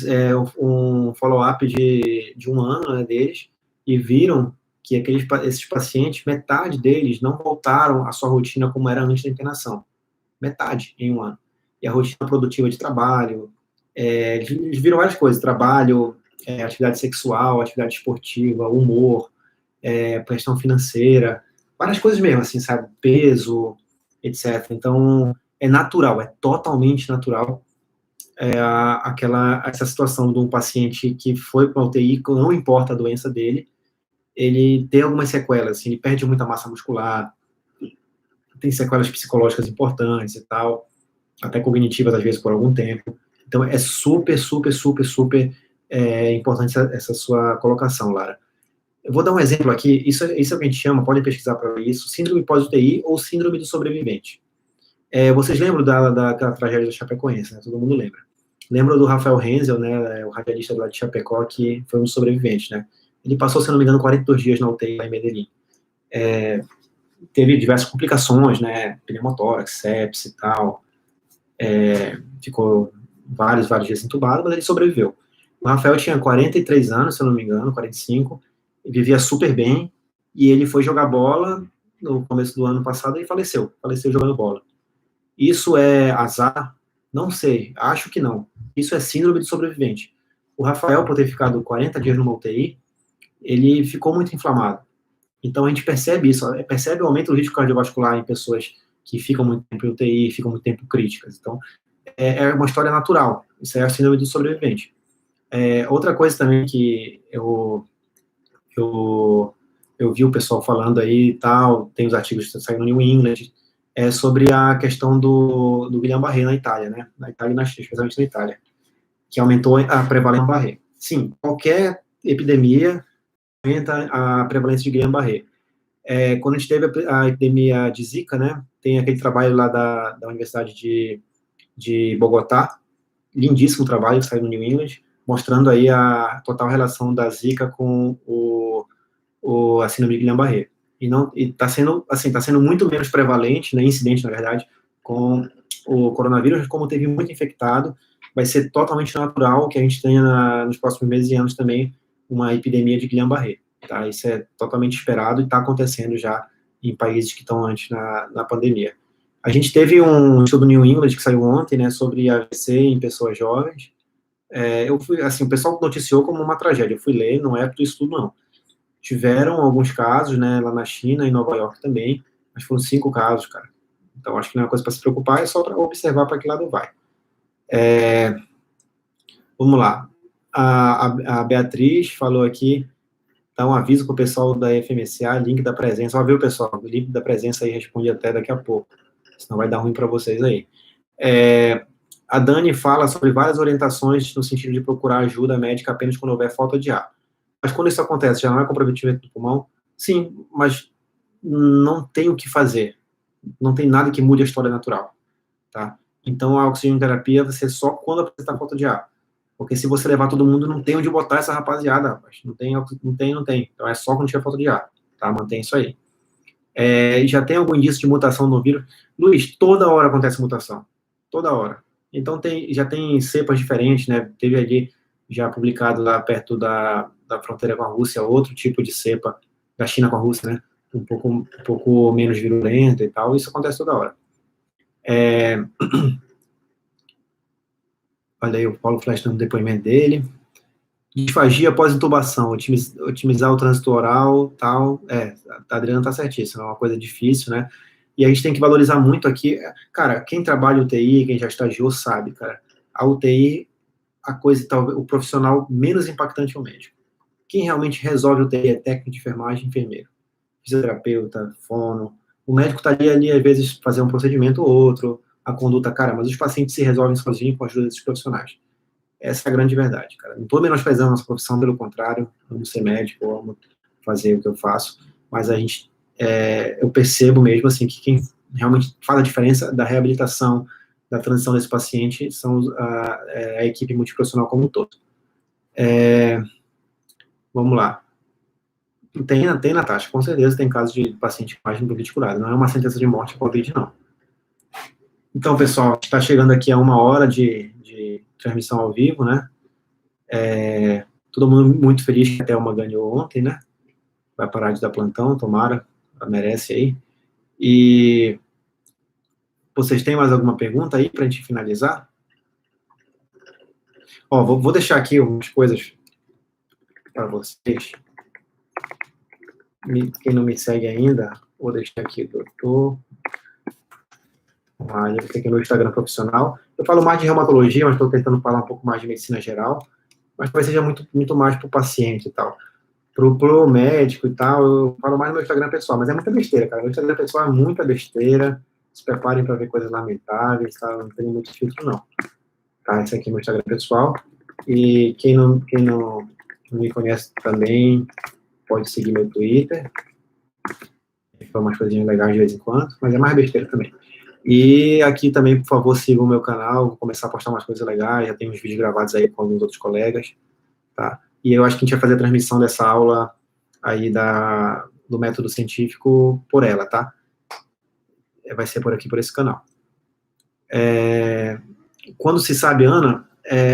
um follow-up de um ano, né, deles, e viram que esses pacientes, metade deles não voltaram à sua rotina como era antes da internação. Metade em um ano. E a rotina produtiva de trabalho, eles viram várias coisas, trabalho, atividade sexual, atividade esportiva, humor, questão financeira, várias coisas mesmo, assim, sabe, peso, etc. Então, é natural, é totalmente natural essa situação de um paciente que foi para a UTI, não importa a doença dele, ele tem algumas sequelas, assim, ele perde muita massa muscular, tem sequelas psicológicas importantes e tal, até cognitivas, às vezes, por algum tempo. Então, é super, super, super, super importante essa sua colocação, Lara. Eu vou dar um exemplo aqui, isso é o que a gente chama, podem pesquisar para isso, síndrome pós-UTI ou síndrome do sobrevivente. Vocês lembram daquela tragédia da Chapecoense, né? Todo mundo lembra. Lembra do Rafael Renzel, né, o radialista lá de Chapecó, que foi um sobrevivente, né? Ele passou, se não me engano, 42 dias na UTI lá em Medellín. Teve diversas complicações, né, pneumotórax, sepsis e tal, ficou vários dias entubado, mas ele sobreviveu. O Rafael tinha 43 anos, se eu não me engano, 45, vivia super bem, e ele foi jogar bola no começo do ano passado e faleceu jogando bola. Isso é azar? Não sei, acho que não. Isso é síndrome de sobrevivente. O Rafael, por ter ficado 40 dias numa UTI, ele ficou muito inflamado. Então, a gente percebe isso, percebe o aumento do risco cardiovascular em pessoas que ficam muito tempo em UTI, ficam muito tempo críticas. Então, é uma história natural. Isso é a síndrome do sobrevivente. Outra coisa também que eu vi o pessoal falando aí e tal, tem os artigos que saem no New England, sobre a questão do Guillain-Barré na Itália, né? Na Itália e na China, especialmente na Itália, que aumentou a prevalência de Guillain-Barré. Sim, qualquer epidemia aumenta a prevalência de Guillain-Barré. Quando a gente teve a epidemia de Zika, né? Tem aquele trabalho lá da Universidade de Bogotá, lindíssimo trabalho que saiu no New England, mostrando aí a total relação da Zika com a síndrome de Guillain-Barré. E está sendo muito menos prevalente, né, incidente, na verdade, com o coronavírus, como teve muito infectado, vai ser totalmente natural que a gente tenha nos próximos meses e anos também uma epidemia de Guillain-Barré, tá? Isso é totalmente esperado e está acontecendo já em países que estão antes na pandemia. A gente teve um estudo New England que saiu ontem, né, sobre AVC em pessoas jovens. O pessoal noticiou como uma tragédia. Eu fui ler, não é do estudo, não. Tiveram alguns casos, né, lá na China, em Nova York também, mas foram 5 casos, cara. Então, acho que não é uma coisa para se preocupar, é só para observar para que lado vai. Vamos lá. A Beatriz falou aqui, dá um aviso para o pessoal da FMCA, link da presença. Ó, viu, pessoal? O link da presença aí responde até daqui a pouco, senão vai dar ruim para vocês aí. A Dani fala sobre várias orientações no sentido de procurar ajuda médica apenas quando houver falta de ar. Mas quando isso acontece, já não é comprometimento do pulmão? Sim, mas não tem o que fazer. Não tem nada que mude a história natural, tá? Então, a oxigenoterapia vai ser só quando apresentar falta de ar. Porque se você levar todo mundo, não tem onde botar essa rapaziada, rapaz. Não tem. Então, é só quando tiver falta de ar, tá? Mantém isso aí. Já tem algum indício de mutação no vírus? Luiz, toda hora acontece mutação. Toda hora. Então, já tem cepas diferentes, né? Teve ali, já publicado lá perto da fronteira com a Rússia, outro tipo de cepa, da China com a Rússia, né? Um pouco menos virulenta e tal. Isso acontece toda hora. Olha aí o Paulo Flash dando depoimento dele. Disfagia após intubação, otimizar o trânsito oral, tal. A Adriana tá certíssima, é uma coisa difícil, né? E a gente tem que valorizar muito aqui. Cara, quem trabalha em UTI, quem já estagiou, sabe, cara. A UTI, o profissional menos impactante é o médico. Quem realmente resolve o UTI é técnico de enfermagem, enfermeiro, fisioterapeuta, fono. O médico tá ali, às vezes, fazer um procedimento ou outro, a conduta, cara, mas os pacientes se resolvem sozinhos com a ajuda desses profissionais. Essa é a grande verdade, cara. Não estou menosprezando a nossa profissão, pelo contrário, amo ser médico, amo fazer o que eu faço, mas eu percebo mesmo, assim, que quem realmente faz a diferença da reabilitação, da transição desse paciente, são a equipe multiprofissional como um todo. Vamos lá. Tem, Natasha, com certeza tem casos de paciente com imagem do Covid curado. Não é uma sentença de morte por Covid, não. Então, pessoal, está chegando aqui a 1 hora de transmissão ao vivo, né? Todo mundo muito feliz que a Thelma ganhou ontem, né? Vai parar de dar plantão, tomara, ela merece aí. E vocês têm mais alguma pergunta aí para a gente finalizar? Ó, vou deixar aqui algumas coisas para vocês. Quem não me segue ainda, vou deixar aqui, doutor. Tem aqui no Instagram profissional. Eu falo mais de reumatologia, mas estou tentando falar um pouco mais de medicina geral, mas talvez seja muito mais para o paciente e tal. Pro médico e tal, eu falo mais no meu Instagram pessoal, mas é muita besteira, cara. O Instagram pessoal é muita besteira. Se preparem para ver coisas lamentáveis, tá? Não tem muito filtro, não. Tá? Esse aqui é meu Instagram pessoal. E quem não me conhece também, pode seguir meu Twitter. Foi umas coisinhas legais de vez em quando, mas é mais besteira também. E aqui também, por favor, sigam o meu canal, vou começar a postar umas coisas legais, já tem uns vídeos gravados aí com alguns outros colegas, tá? E eu acho que a gente vai fazer a transmissão dessa aula aí do método científico por ela, tá? Vai ser por aqui, por esse canal. Quando se sabe, Ana,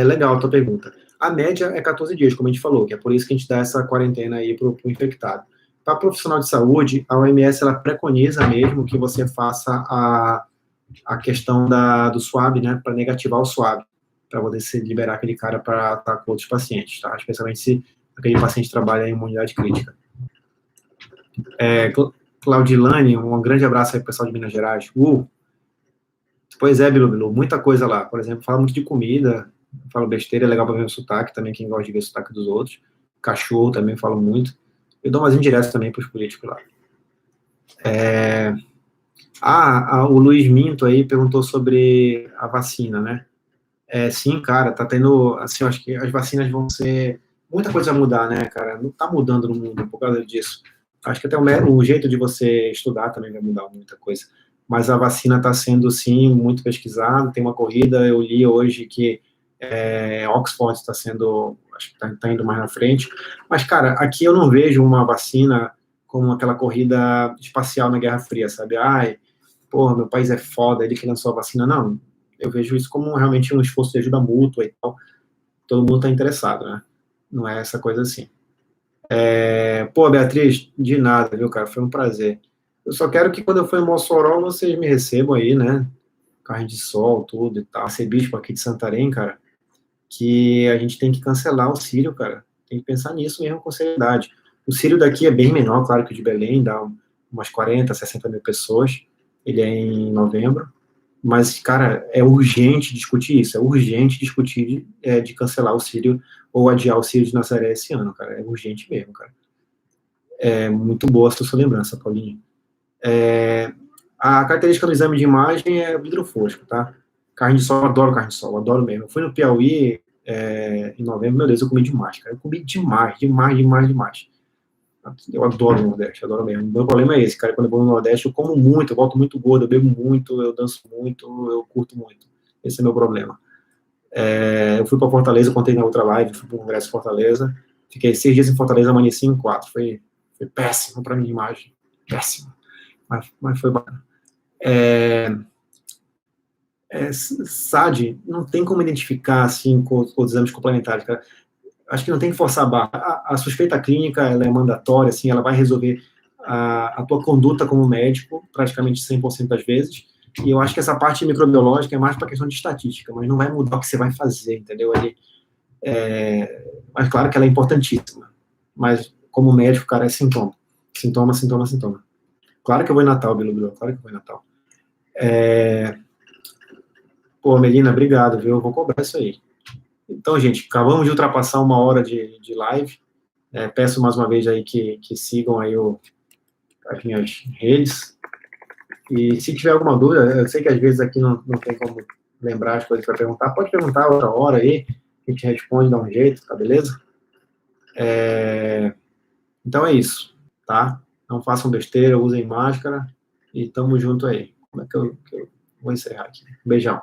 legal a tua pergunta. A média é 14 dias, como a gente falou, que é por isso que a gente dá essa quarentena aí pro infectado. Para profissional de saúde, a OMS, ela preconiza mesmo que você faça a questão do SWAB, né, para negativar o SWAB, para poder se liberar aquele cara para estar com outros pacientes, tá? Especialmente se aquele paciente trabalha em imunidade crítica. Claudilane, um grande abraço aí pro pessoal de Minas Gerais. Pois é, Bilu, muita coisa lá. Por exemplo, fala muito de comida, fala besteira, é legal para ver o sotaque também, quem gosta de ver o sotaque dos outros. Cachorro também falo muito. Eu dou umas indiretas também para os políticos lá. O Luiz Minto aí perguntou sobre a vacina, né? Sim, cara, tá tendo, assim, eu acho que as vacinas vão ser, muita coisa vai mudar, né, cara? Não tá mudando no mundo por causa disso. Acho que até o jeito de você estudar também vai mudar muita coisa. Mas a vacina está sendo, sim, muito pesquisada, tem uma corrida, eu li hoje que Oxford está sendo, acho que está indo mais na frente, mas, cara, aqui eu não vejo uma vacina como aquela corrida espacial na Guerra Fria, sabe? Ai, porra, meu país é foda, ele que lançou a vacina, não. Eu vejo isso como realmente um esforço de ajuda mútua e tal, todo mundo está interessado, né? Não é essa coisa assim. Beatriz, de nada, viu, cara, foi um prazer. Eu só quero que quando eu for em Mossoró, vocês me recebam aí, né? Carne de sol, tudo e tal. Ser bispo aqui de Santarém, cara, que a gente tem que cancelar o Círio, cara. Tem que pensar nisso mesmo com seriedade. O Círio daqui é bem menor, claro que o de Belém, dá umas 40, 60 mil pessoas. Ele é em novembro. Mas, cara, é urgente discutir isso. É urgente discutir de cancelar o Círio ou adiar o Círio de Nazaré esse ano, cara. É urgente mesmo, cara. É muito boa a sua lembrança, Paulinho. A característica do exame de imagem é vidro fosco, tá? Carne de sol, adoro carne de sol, adoro mesmo. Eu fui no Piauí em novembro, meu Deus, eu comi demais, cara. Eu comi demais. Eu adoro o Nordeste, adoro mesmo. O meu problema é esse, cara. Quando eu vou no Nordeste, eu como muito, eu volto muito gordo, eu bebo muito, eu danço muito, eu curto muito. Esse é o meu problema. Eu fui para Fortaleza, contei na outra live, fui para o Congresso de Fortaleza. Fiquei 6 dias em Fortaleza, amanheci em 4. Foi péssimo para minha imagem. Péssimo. Mas foi bacana. SAD, não tem como identificar, assim, com os exames complementares, cara. Acho que não tem que forçar a barra. A suspeita clínica, ela é mandatória, assim, ela vai resolver a tua conduta como médico, praticamente 100% das vezes, e eu acho que essa parte microbiológica é mais para questão de estatística, mas não vai mudar o que você vai fazer, entendeu? Mas claro que ela é importantíssima, mas como médico, cara, é sintoma. Sintoma, sintoma, sintoma. Claro que eu vou em Natal, Bilu, claro que eu vou em Natal. Melina, obrigado, viu? Eu vou cobrar isso aí. Então, gente, acabamos de ultrapassar 1 hora de live. Peço mais uma vez aí que sigam aí as minhas redes. E se tiver alguma dúvida, eu sei que às vezes aqui não tem como lembrar as coisas para perguntar, pode perguntar outra hora aí, a gente responde, dá um jeito, tá beleza? Então é isso, tá? Não façam besteira, usem máscara e tamo junto aí. Como é que eu vou encerrar aqui? Beijão.